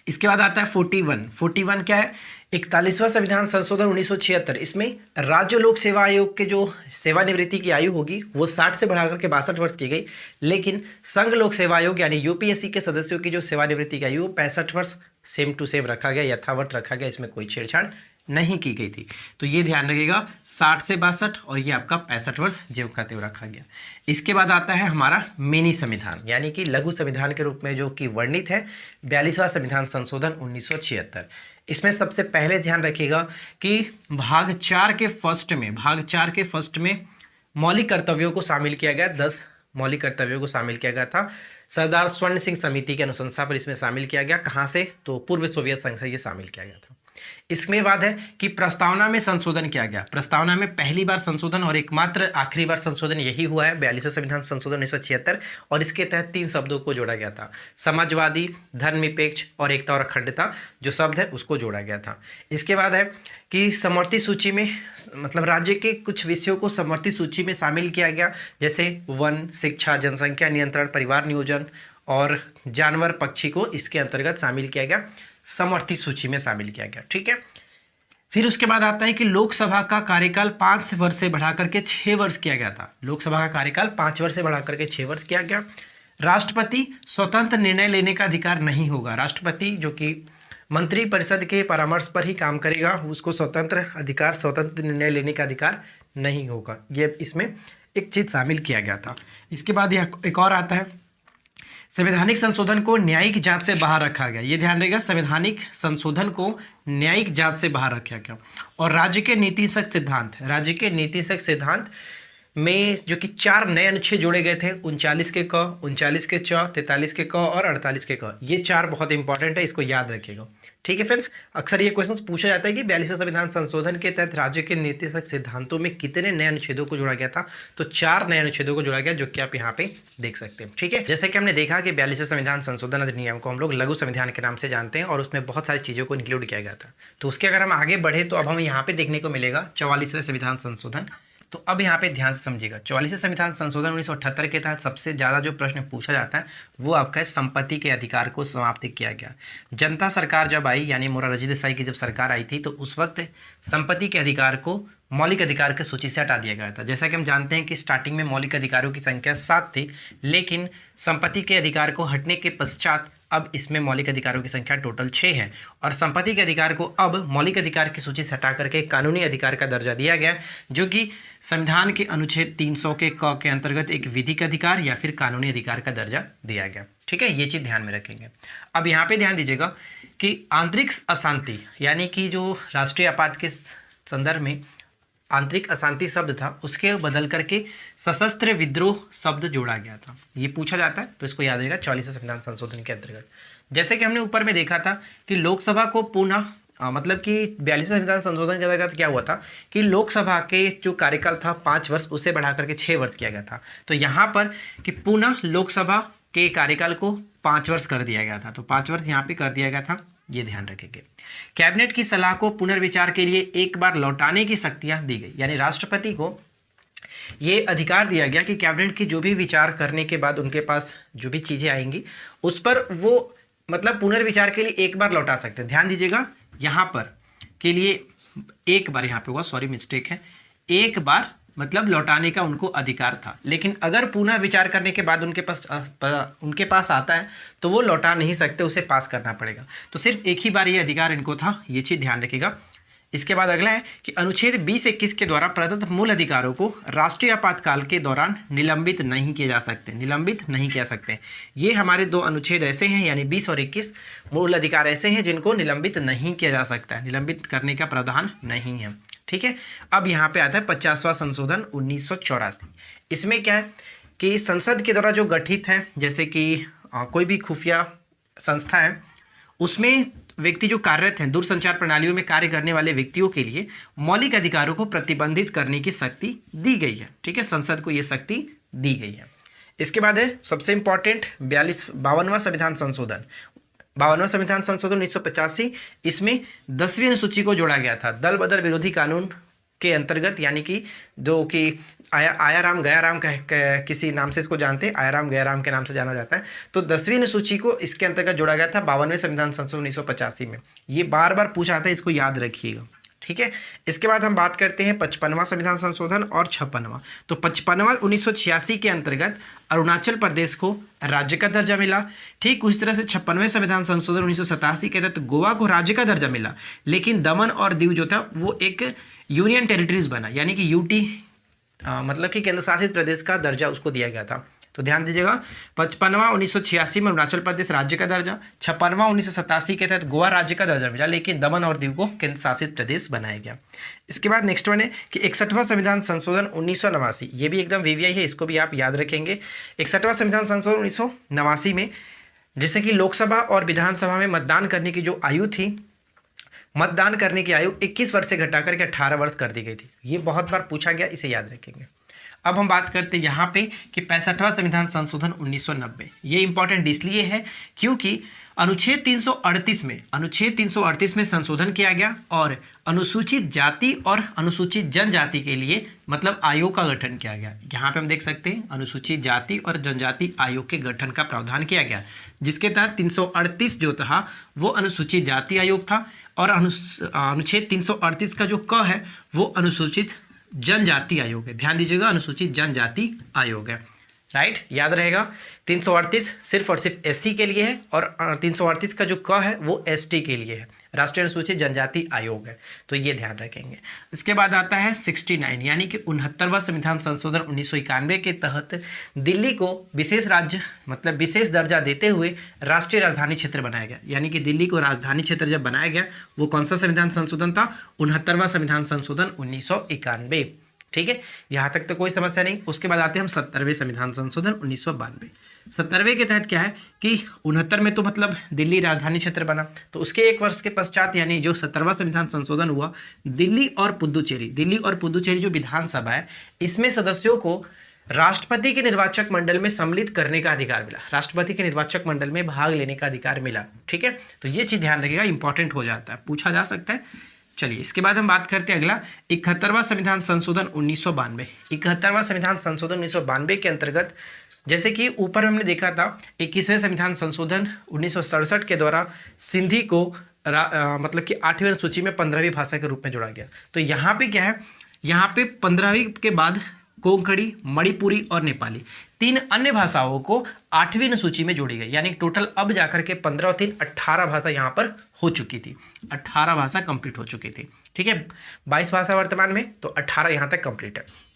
इसके बाद आता है 41 क्या है, 41वां संविधान संशोधन 1976। इसमें राज्य लोक सेवा आयोग के जो सेवानिवृत्ति की आयु होगी वो 60 से बढ़ाकर के 62 वर्ष की गई, लेकिन संघ लोक सेवा आयोग यानी यूपीएससी के सदस्यों की जो सेवानिवृत्ति की आयु 65 वर्ष सेम टू सेम रखा गया, यथावत रखा गया, इसमें कोई छेड़छाड़ नहीं की गई थी। तो ये ध्यान रखिएगा 60 से 62 और ये आपका 65 वर्ष ज्यों का त्यों रखा गया। इसके बाद आता है हमारा मिनी संविधान यानी कि लघु संविधान के रूप में जो कि वर्णित है 42वां संविधान संशोधन 1976। इसमें सबसे पहले ध्यान रखिएगा कि भाग 4 के फर्स्ट में मौलिक कर्तव्यों को शामिल किया गया। 10 मौलिक कर्तव्यों को शामिल किया गया था। सरदार स्वर्ण सिंह समिति की अनुशंसा पर इसमें शामिल किया गया। कहाँ से? तो पूर्व सोवियत संघ से ये शामिल किया गया था। इसमें बाद है कि प्रस्तावना में संशोधन किया गया। प्रस्तावना में पहली बार संशोधन और एकमात्र आखिरी बार संशोधन यही हुआ है 42वां संविधान संशोधन 1976, और इसके तहत 3 शब्दों को जोड़ा गया था, समाजवादी, धर्मनिरपेक्ष और एकता और अखंडता जो शब्द है उसको जोड़ा गया था। इसके बाद है कि समवर्ती सूची में मतलब राज्य के कुछ विषयों को समवर्ती सूची में शामिल किया गया, जैसे वन, शिक्षा, जनसंख्या नियंत्रण, परिवार नियोजन और जानवर पक्षी को इसके अंतर्गत शामिल किया गया, समवर्ती सूची में शामिल किया गया। ठीक है। फिर उसके बाद आता है कि लोकसभा का कार्यकाल 5 वर्ष से बढ़ा करके 6 वर्ष किया गया था। लोकसभा का कार्यकाल 5 वर्ष से बढ़ा करके 6 वर्ष किया गया। राष्ट्रपति स्वतंत्र निर्णय लेने का अधिकार नहीं होगा। राष्ट्रपति जो कि मंत्री परिषद के परामर्श पर ही काम करेगा, उसको स्वतंत्र निर्णय लेने का अधिकार नहीं होगा। ये इसमें एक चीज़ शामिल किया गया था। इसके बाद यह एक और आता है, संवैधानिक संशोधन को न्यायिक जांच से बाहर रखा गया। ये ध्यान रहेगा, संवैधानिक संशोधन को न्यायिक जांच से बाहर रखा गया। और राज्य के नीतिशक सिद्धांत में जो कि 4 नए अनुच्छेद जोड़े गए थे, 39 के क, 39 के च, 43 के क और 48 के क। ये 4 बहुत इंपॉर्टेंट है, इसको याद रखिएगा। ठीक है फ्रेंड्स, अक्सर ये क्वेश्चन पूछा जाता है कि 42वां संविधान संशोधन के तहत राज्य के नीतिशक सिद्धांतों में कितने नए अनुच्छेदों को जोड़ा गया था। तो 4 नए अनुच्छेदों को जोड़ा गया, जो कि आप यहाँ पे देख सकते हैं। ठीक है, जैसे कि हमने देखा कि 42वां संविधान संशोधन अधिनियम को हम लोग लघु संविधान के नाम से जानते हैं और उसमें बहुत सारी चीज़ों को इंक्लूड किया गया था। तो उसके अगर हम आगे बढ़े तो अब हमें यहाँ पे देखने को मिलेगा 44वां संविधान संशोधन। तो अब यहाँ पे ध्यान से समझिएगा, 44वें संविधान संशोधन 1978 के तहत सबसे ज़्यादा जो प्रश्न पूछा जाता है वो आपका संपत्ति के अधिकार को समाप्त किया गया। जनता सरकार जब आई, यानी मोरारजी देसाई की जब सरकार आई थी, तो उस वक्त संपत्ति के अधिकार को मौलिक अधिकार की सूची से हटा दिया गया था। जैसा कि हम जानते हैं कि स्टार्टिंग में मौलिक अधिकारों की संख्या 7 थी, लेकिन संपत्ति के अधिकार को हटने के पश्चात अब इसमें मौलिक अधिकारों की संख्या टोटल 6 है। और संपत्ति के अधिकार को अब मौलिक अधिकार की सूची से हटा करके कानूनी अधिकार का दर्जा दिया गया, जो कि संविधान के अनुच्छेद 300 के क के अंतर्गत एक विधिक अधिकार या फिर कानूनी अधिकार का दर्जा दिया गया। ठीक है, ये चीज़ ध्यान में रखेंगे। अब यहाँ पे ध्यान दीजिएगा कि आंतरिक अशांति यानी कि जो राष्ट्रीय आपात के संदर्भ में आंतरिक अशांति शब्द था, उसके बदल करके सशस्त्र विद्रोह शब्द जोड़ा गया था। ये पूछा जाता है, तो इसको याद रहेगा 44वें संविधान संशोधन के अंतर्गत। जैसे कि हमने ऊपर में देखा था कि लोकसभा को पुनः मतलब कि 42वें संविधान संशोधन के अंतर्गत क्या हुआ था कि लोकसभा के जो कार्यकाल था 5 वर्ष, उसे बढ़ा करके 6 वर्ष किया गया था। तो यहाँ पर कि पुनः लोकसभा के कार्यकाल को 5 वर्ष कर दिया गया था। तो 5 वर्ष यहाँ पे कर दिया गया था। ये ध्यान रखेंगे। कैबिनेट की सलाह को पुनर्विचार के लिए एक बार लौटाने की शक्तियां दी गई, यानी राष्ट्रपति को ये अधिकार दिया गया कि कैबिनेट की जो भी विचार करने के बाद उनके पास जो भी चीज़ें आएंगी उस पर वो मतलब पुनर्विचार के लिए एक बार लौटा सकते हैं। ध्यान दीजिएगा, यहाँ पर के लिए एक बार यहाँ पे हुआ, सॉरी मिस्टेक है, एक बार मतलब लौटाने का उनको अधिकार था, लेकिन अगर पुनः विचार करने के बाद उनके पास आता है तो वो लौटा नहीं सकते, उसे पास करना पड़ेगा। तो सिर्फ एक ही बार ये अधिकार इनको था, ये चीज़ ध्यान रखिएगा। इसके बाद अगला है कि अनुच्छेद 20-21 के द्वारा प्रदत्त मूल अधिकारों को राष्ट्रीय आपातकाल के दौरान निलंबित नहीं किए जा सकते, निलंबित नहीं किया सकते। ये हमारे दो अनुच्छेद ऐसे हैं, यानी 20 और 21 मूल अधिकार ऐसे हैं जिनको निलंबित नहीं किया जा सकता है, निलंबित करने का प्रावधान नहीं है। ठीक है, अब यहाँ पे आता है 50वां संशोधन 1984। इसमें क्या है कि संसद के द्वारा जो गठित है, जैसे कि कोई भी खुफिया संस्था है, उसमें व्यक्ति जो कार्यरत हैं दूरसंचार प्रणालियों में कार्य करने वाले व्यक्तियों के लिए मौलिक अधिकारों को प्रतिबंधित करने की शक्ति दी गई है। ठीक है, संसद को ये शक्ति दी गई है। इसके बाद है सबसे इंपॉर्टेंट 52वां संविधान संशोधन। 52वां संविधान संशोधन 1985, इसमें 10वीं अनुसूची को जोड़ा गया था दल बदल विरोधी कानून के अंतर्गत, यानी कि जो कि आयाराम गयाराम किसी नाम से इसको जानते हैं, आयाराम गयाराम के नाम से जाना जाता है। तो 10वीं अनुसूची को इसके अंतर्गत जोड़ा गया था 52वें संविधान संशोधन 1985 में। ये बार बार पूछा आता है, इसको याद रखिएगा। ठीक है, इसके बाद हम बात करते हैं 55वां संविधान संशोधन और 56वां। तो 55वां 1986 के अंतर्गत अरुणाचल प्रदेश को राज्य का दर्जा मिला। ठीक उस तरह से 56वें संविधान संशोधन 1987 के तहत गोवा को राज्य का दर्जा मिला, लेकिन दमन और दीव जो था वो एक यूनियन टेरिटरीज बना, यानी कि यूटी मतलब कि केंद्र शासित प्रदेश का दर्जा उसको दिया गया था। तो ध्यान दीजिएगा, 55वां 1986 में अरुणाचल प्रदेश राज्य का दर्जा, 56वां 1987 के तहत गोवा राज्य का दर्जा मिला, लेकिन दमन और दीव को केंद्र शासित प्रदेश बनाया गया। इसके बाद नेक्स्ट वन है कि 61वां संविधान संशोधन 1989, ये भी एकदम वीवीआई है, इसको भी आप याद रखेंगे। 61वां संविधान संशोधन 1989 में जैसे कि लोकसभा और विधानसभा में मतदान करने की जो आयु थी, मतदान करने की आयु 21 वर्ष से घटाकर के 18 वर्ष कर दी गई थी। ये बहुत बार पूछा गया, इसे याद रखेंगे। अब हम बात करते हैं यहाँ पे कि 65वां संविधान संशोधन 1990। ये इंपॉर्टेंट इसलिए है क्योंकि अनुच्छेद 338 में संशोधन किया गया और अनुसूचित जाति और अनुसूचित जनजाति के लिए मतलब आयोग का गठन किया गया। यहाँ पे हम देख सकते हैं अनुसूचित जाति और जनजाति आयोग के गठन का प्रावधान किया गया, जिसके तहत 338 जो था वो अनुसूचित जाति आयोग था और अनुच्छेद 338 का जो क है वो अनुसूचित जनजाति आयोग है। ध्यान दीजिएगा, अनुसूचित जनजाति आयोग है, राइट, याद रहेगा। 338 सिर्फ और सिर्फ एससी के लिए है और 338 का जो क है वो एसटी के लिए है, राष्ट्रीय अनुसूचित जनजाति आयोग है। तो ये ध्यान रखेंगे। इसके बाद आता है 69 यानी कि 69वां संविधान संशोधन 1991 के तहत दिल्ली को विशेष राज्य मतलब विशेष दर्जा देते हुए राष्ट्रीय राजधानी क्षेत्र बनाया गया। यानी कि दिल्ली को राजधानी क्षेत्र जब बनाया गया वो कौन सा संविधान संशोधन था? 69वां संविधान संशोधन 1991। ठीक है, यहाँ तक तो कोई समस्या नहीं। उसके बाद आते हैं हम 70वें संविधान संशोधन 1992। 70वें के तहत क्या है कि 69 में तो मतलब दिल्ली राजधानी क्षेत्र बना, तो उसके एक वर्ष के पश्चात यानी जो 70वां संविधान संशोधन हुआ, दिल्ली और पुदुचेरी जो विधानसभा है इसमें सदस्यों को राष्ट्रपति के निर्वाचक मंडल में सम्मिलित करने का अधिकार मिला, राष्ट्रपति के निर्वाचक मंडल में भाग लेने का अधिकार मिला। ठीक है, तो ये चीज़ ध्यान रखिएगा, इंपॉर्टेंट हो जाता है, पूछा जा सकता है। चलिए इसके बाद हम बात करते हैं अगला 71वां संविधान संशोधन 1992। 71वां संविधान संशोधन 1992 के अंतर्गत जैसे कि ऊपर हमने देखा था 21वें संविधान संशोधन 1967 के द्वारा सिंधी को मतलब कि 8वीं अनुसूची में 15वीं भाषा के रूप में जोड़ा गया। तो यहाँ पे क्या है, यहाँ पे 15वीं के बाद कोंकणी, मणिपुरी और नेपाली 3 अन्य भाषाओं को 8वीं अनुसूची में जोड़ी गई। यानी टोटल अब जाकर के 15 और 3 18 भाषा यहाँ पर हो चुकी थी, 18 भाषा कंप्लीट हो चुकी थी। ठीक है, 22 भाषा वर्तमान में, तो 18 यहाँ तक कंप्लीट है।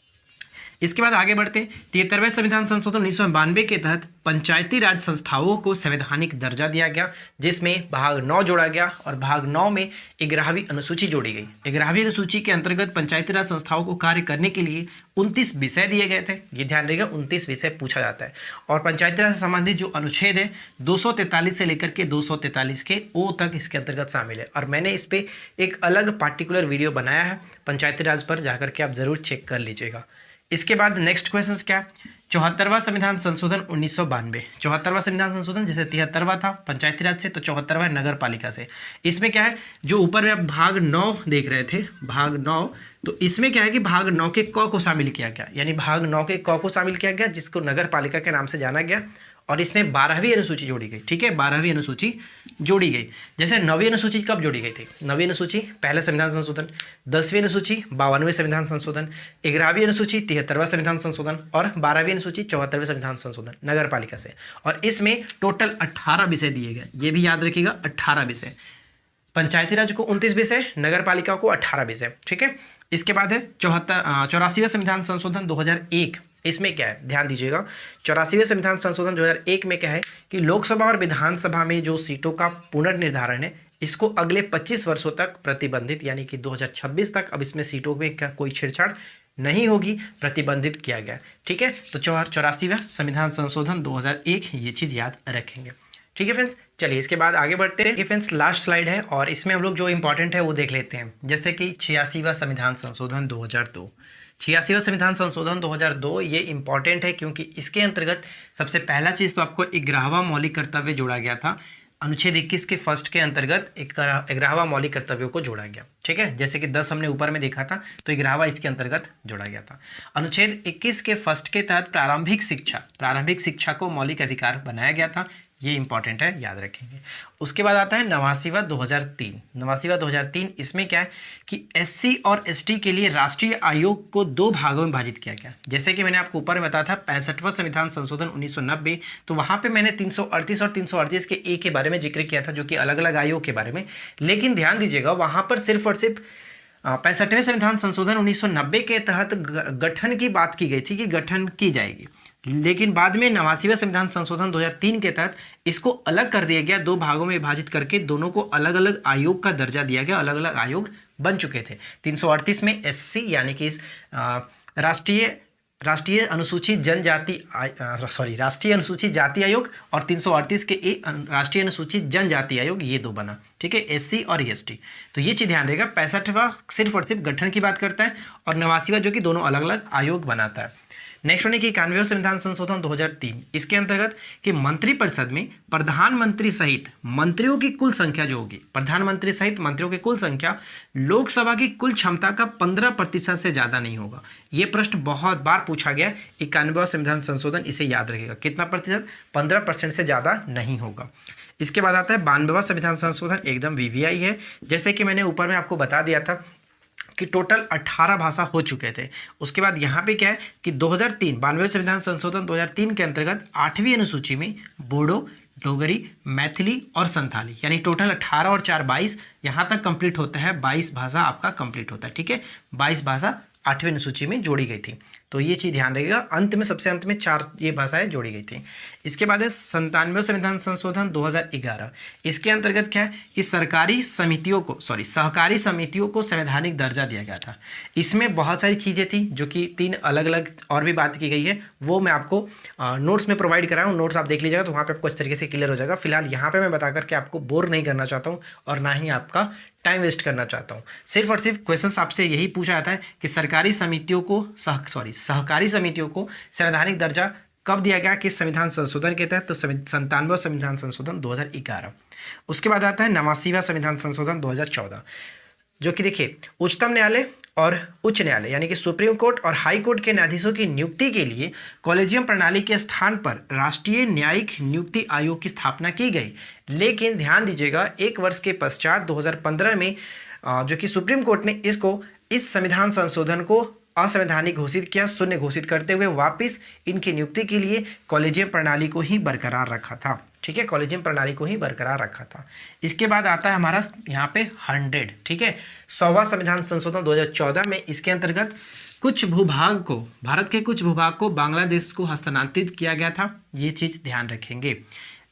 इसके बाद आगे बढ़ते 73वें संविधान संशोधन 1992 के तहत पंचायती राज संस्थाओं को संवैधानिक दर्जा दिया गया, जिसमें भाग 9 जोड़ा गया और भाग 9 में 11वीं अनुसूची जोड़ी गई। 11वीं अनुसूची के अंतर्गत पंचायती राज संस्थाओं को कार्य करने के लिए 29 विषय दिए गए थे। ये ध्यान रखिएगा, 29 विषय पूछा जाता है। और पंचायती राज से संबंधित जो अनुच्छेद है 243 से लेकर के 243 के ओ तक इसके अंतर्गत शामिल है। और मैंने इस पर एक अलग पार्टिकुलर वीडियो बनाया है, पंचायती राज पर जाकर के आप ज़रूर चेक कर लीजिएगा। इसके बाद नेक्स्ट क्वेश्चन क्या है, 74वां संविधान संशोधन 1992। 74वां संविधान संशोधन, जैसे 73वां था पंचायती राज से, तो 74वां नगर पालिका से। इसमें क्या है, जो ऊपर में आप भाग 9 देख रहे थे, भाग 9, तो इसमें क्या है कि भाग 9 के क को शामिल किया गया, यानी भाग 9 के क को शामिल किया गया, जिसको नगर पालिका के नाम से जाना गया। और इसमें 12वीं अनुसूची जोड़ी गई, ठीक है, 12वीं अनुसूची जोड़ी गई। जैसे 9वीं अनुसूची कब जोड़ी गई थी, 9वीं अनुसूची पहले संविधान संशोधन, 10वीं अनुसूची 52वें संविधान संशोधन, 11वीं अनुसूची 73वां संविधान संशोधन और 12वीं अनुसूची 74वें संविधान संशोधन नगर पालिका से। और इसमें टोटल 18 विषय दिए गए, ये भी याद रखिएगा, 18 विषय। पंचायती राज को 29 विषय, नगर पालिका को 18 विषय, ठीक है। इसके बाद है 84वां संविधान संशोधन 2001। इसमें क्या है, ध्यान दीजिएगा, 84वें संविधान संशोधन 2001 में क्या है कि लोकसभा और विधानसभा में जो सीटों का पुनर्निर्धारण है, इसको अगले 25 वर्षों तक प्रतिबंधित, यानी कि 2026 तक अब इसमें सीटों में क्या कोई छेड़छाड़ नहीं होगी, प्रतिबंधित किया गया, ठीक है। तो 84वां संविधान संशोधन 2001, ये चीज़ याद रखेंगे, ठीक है फ्रेंड्स। चलिए इसके बाद आगे बढ़ते हैं। ये फ्रेंड्स लास्ट स्लाइड है और इसमें हम लोग जो इंपॉर्टेंट है वो देख लेते हैं। जैसे कि 86वां संविधान संशोधन 2002। 86वां संविधान संशोधन 2002 ये इंपॉर्टेंट है क्योंकि इसके अंतर्गत सबसे पहला चीज़ तो आपको 11वां मौलिक कर्तव्य जोड़ा गया था। अनुच्छेद 21 के फर्स्ट के अंतर्गत 11वां मौलिक कर्तव्यों को जोड़ा गया, ठीक है। जैसे कि 10 हमने ऊपर में देखा था, तो 11वां इसके अंतर्गत जोड़ा गया था। अनुच्छेद 21 के फर्स्ट के तहत प्रारंभिक शिक्षा को मौलिक अधिकार बनाया गया था, ये इंपॉर्टेंट है, याद रखेंगे। उसके बाद आता है 89वां 2003। 89वां 2003, इसमें क्या है कि SC और ST के लिए राष्ट्रीय आयोग को 2 भागों में विभाजित किया गया। जैसे कि मैंने आपको ऊपर में बताया था 65वां संविधान संशोधन 1990, तो वहाँ पे मैंने 338 और 338 के ए के बारे में जिक्र किया था, जो कि अलग अलग आयोग के बारे में। लेकिन ध्यान दीजिएगा, वहाँ पर सिर्फ और सिर्फ 65वें संविधान संशोधन 1990 के तहत गठन की बात की गई थी कि गठन की जाएगी। लेकिन बाद में 89वें संविधान संशोधन 2003 के तहत इसको अलग कर दिया गया, 2 भागों में विभाजित करके दोनों को अलग अलग आयोग का दर्जा दिया गया, अलग अलग आयोग बन चुके थे। 338 में SC यानी कि राष्ट्रीय अनुसूचित जाति आयोग, और 338 के ए राष्ट्रीय अनुसूचित जनजाति आयोग, ये 2 बना, ठीक है, SC और ST। तो ये चीज़ ध्यान रहेगा, 65वां सिर्फ और सिर्फ गठन की बात करता है और 89वां जो कि दोनों अलग अलग आयोग बनाता है। नेक्स्ट होने की 91वें संविधान संशोधन 2003। इसके अंतर्गत कि मंत्रिपरिषद में प्रधानमंत्री सहित मंत्रियों की कुल संख्या जो होगी, प्रधानमंत्री सहित मंत्रियों की कुल संख्या लोकसभा की कुल क्षमता का 15% से ज़्यादा नहीं होगा। ये प्रश्न बहुत बार पूछा गया। 91वां संविधान संशोधन, इसे याद रखिएगा, कितना प्रतिशत, 15% से ज़्यादा नहीं होगा। इसके बाद आता है 92वां संविधान संशोधन, एकदम VVI है। जैसे कि मैंने ऊपर में आपको बता दिया था कि टोटल 18 भाषा हो चुके थे। उसके बाद यहाँ पे क्या है कि 2003 92वें संविधान संशोधन 2003 के अंतर्गत 8वीं अनुसूची में बोडो, डोगरी, मैथिली और संथाली, यानी टोटल 18 और 4 22, यहाँ तक कंप्लीट होता है, 22 भाषा आपका कंप्लीट होता है, ठीक है। 22 भाषा 8वीं अनुसूची में जोड़ी गई थी, तो ये चीज़ ध्यान रखिएगा। अंत में, सबसे अंत में 4 ये भाषाएं जोड़ी गई थी। इसके बाद है 97वें संविधान संशोधन 2011। इसके अंतर्गत क्या है कि सहकारी समितियों को संवैधानिक दर्जा दिया गया था। इसमें बहुत सारी चीज़ें थी जो कि 3 अलग अलग और भी बात की गई है, वो मैं आपको नोट्स में प्रोवाइड करा हूँ, नोट्स आप देख लीजिएगा, तो वहाँ पर आपको अच्छी तरीके से क्लियर हो जाएगा। फिलहाल यहाँ पर मैं बता करके आपको बोर नहीं करना चाहता हूँ और ना ही आपका टाइम वेस्ट करना चाहता हूँ। सिर्फ और सिर्फ क्वेश्चंस आपसे यही पूछा जाता है कि सहकारी समितियों को संवैधानिक दर्जा कब दिया गया, किस संविधान संशोधन के तहत, तो 97वां संविधान संशोधन 2011। उसके बाद आता है 89वां संविधान संशोधन 2014, जो कि देखिए उच्चतम न्यायालय और उच्च न्यायालय यानी कि सुप्रीम कोर्ट और हाई कोर्ट के न्यायाधीशों की नियुक्ति के लिए कॉलेजियम प्रणाली के स्थान पर राष्ट्रीय न्यायिक नियुक्ति आयोग की स्थापना की गई। लेकिन ध्यान दीजिएगा, 1 वर्ष के पश्चात 2015 में जो कि सुप्रीम कोर्ट ने इस संविधान संशोधन को असंवैधानिक घोषित किया, शून्य घोषित करते हुए वापस इनकी नियुक्ति के लिए कॉलेजियम प्रणाली को ही बरकरार रखा था, ठीक है, कॉलेजियम प्रणाली को ही बरकरार रखा था। इसके बाद आता है हमारा यहाँ पे 100, ठीक है, 100वां संविधान संशोधन 2014 में। इसके अंतर्गत भारत के कुछ भूभाग को बांग्लादेश को हस्तांतरित किया गया था, ये चीज़ ध्यान रखेंगे।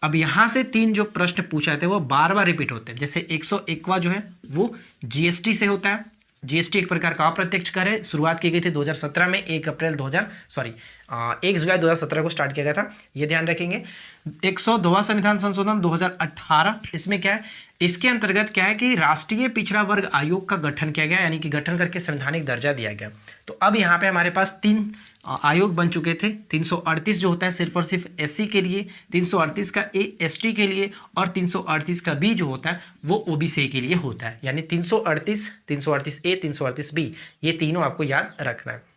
अब यहाँ से 3 जो प्रश्न पूछा थे वो बार बार रिपीट होते हैं। जैसे 101वां जो है वो GST से होता है। GST एक प्रकार का अप्रत्यक्ष कर है, शुरुआत की गई थी 2017 में, 1 जुलाई 2017 को स्टार्ट किया गया था, ये ध्यान रखेंगे। 102वां संविधान संशोधन 2018, इसमें क्या है इसके अंतर्गत क्या है कि राष्ट्रीय पिछड़ा वर्ग आयोग का गठन किया गया, यानी कि गठन करके संवैधानिक दर्जा दिया गया। तो अब यहाँ पे हमारे पास 3 आयोग बन चुके थे। 338 जो होता है सिर्फ और सिर्फ एससी के लिए, 338 का ए एसटी के लिए, और 338 का बी जो होता है वो ओबीसी के लिए होता है। यानी 338, 338 ए, 338 बी, ये तीनों आपको याद रखना है।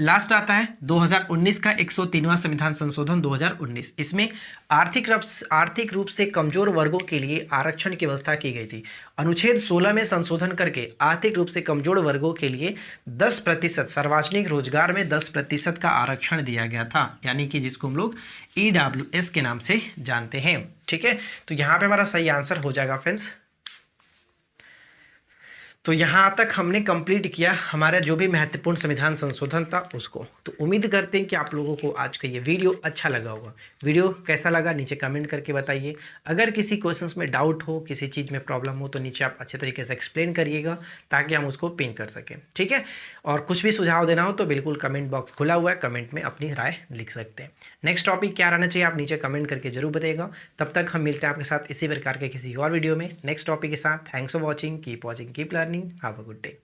लास्ट आता है 2019 का 103वां संविधान संशोधन 2019। इसमें आर्थिक रूप से कमजोर वर्गों के लिए आरक्षण की व्यवस्था की गई थी। अनुच्छेद 16 में संशोधन करके आर्थिक रूप से कमजोर वर्गों के लिए 10% सार्वजनिक रोजगार में 10% का आरक्षण दिया गया था, यानी कि जिसको हम लोग EWS के नाम से जानते हैं। ठीक है, तो यहाँ पे हमारा सही आंसर हो जाएगा फ्रेंड्स। तो यहाँ तक हमने कंप्लीट किया हमारा जो भी महत्वपूर्ण संविधान संशोधन था उसको। तो उम्मीद करते हैं कि आप लोगों को आज का ये वीडियो अच्छा लगा होगा। वीडियो कैसा लगा नीचे कमेंट करके बताइए। अगर किसी क्वेश्चंस में डाउट हो, किसी चीज़ में प्रॉब्लम हो, तो नीचे आप अच्छे तरीके से एक्सप्लेन करिएगा ताकि हम उसको पिन कर सकें। ठीक है, और कुछ भी सुझाव देना हो तो बिल्कुल कमेंट बॉक्स खुला हुआ है, कमेंट में अपनी राय लिख सकते हैं। नेक्स्ट टॉपिक क्या रहना चाहिए आप नीचे कमेंट करके जरूर बताइएगा। तब तक हम मिलते हैं आपके साथ इसी प्रकार के किसी और वीडियो में नेक्स्ट टॉपिक के साथ। Thanks for watching, keep learning, have a good day.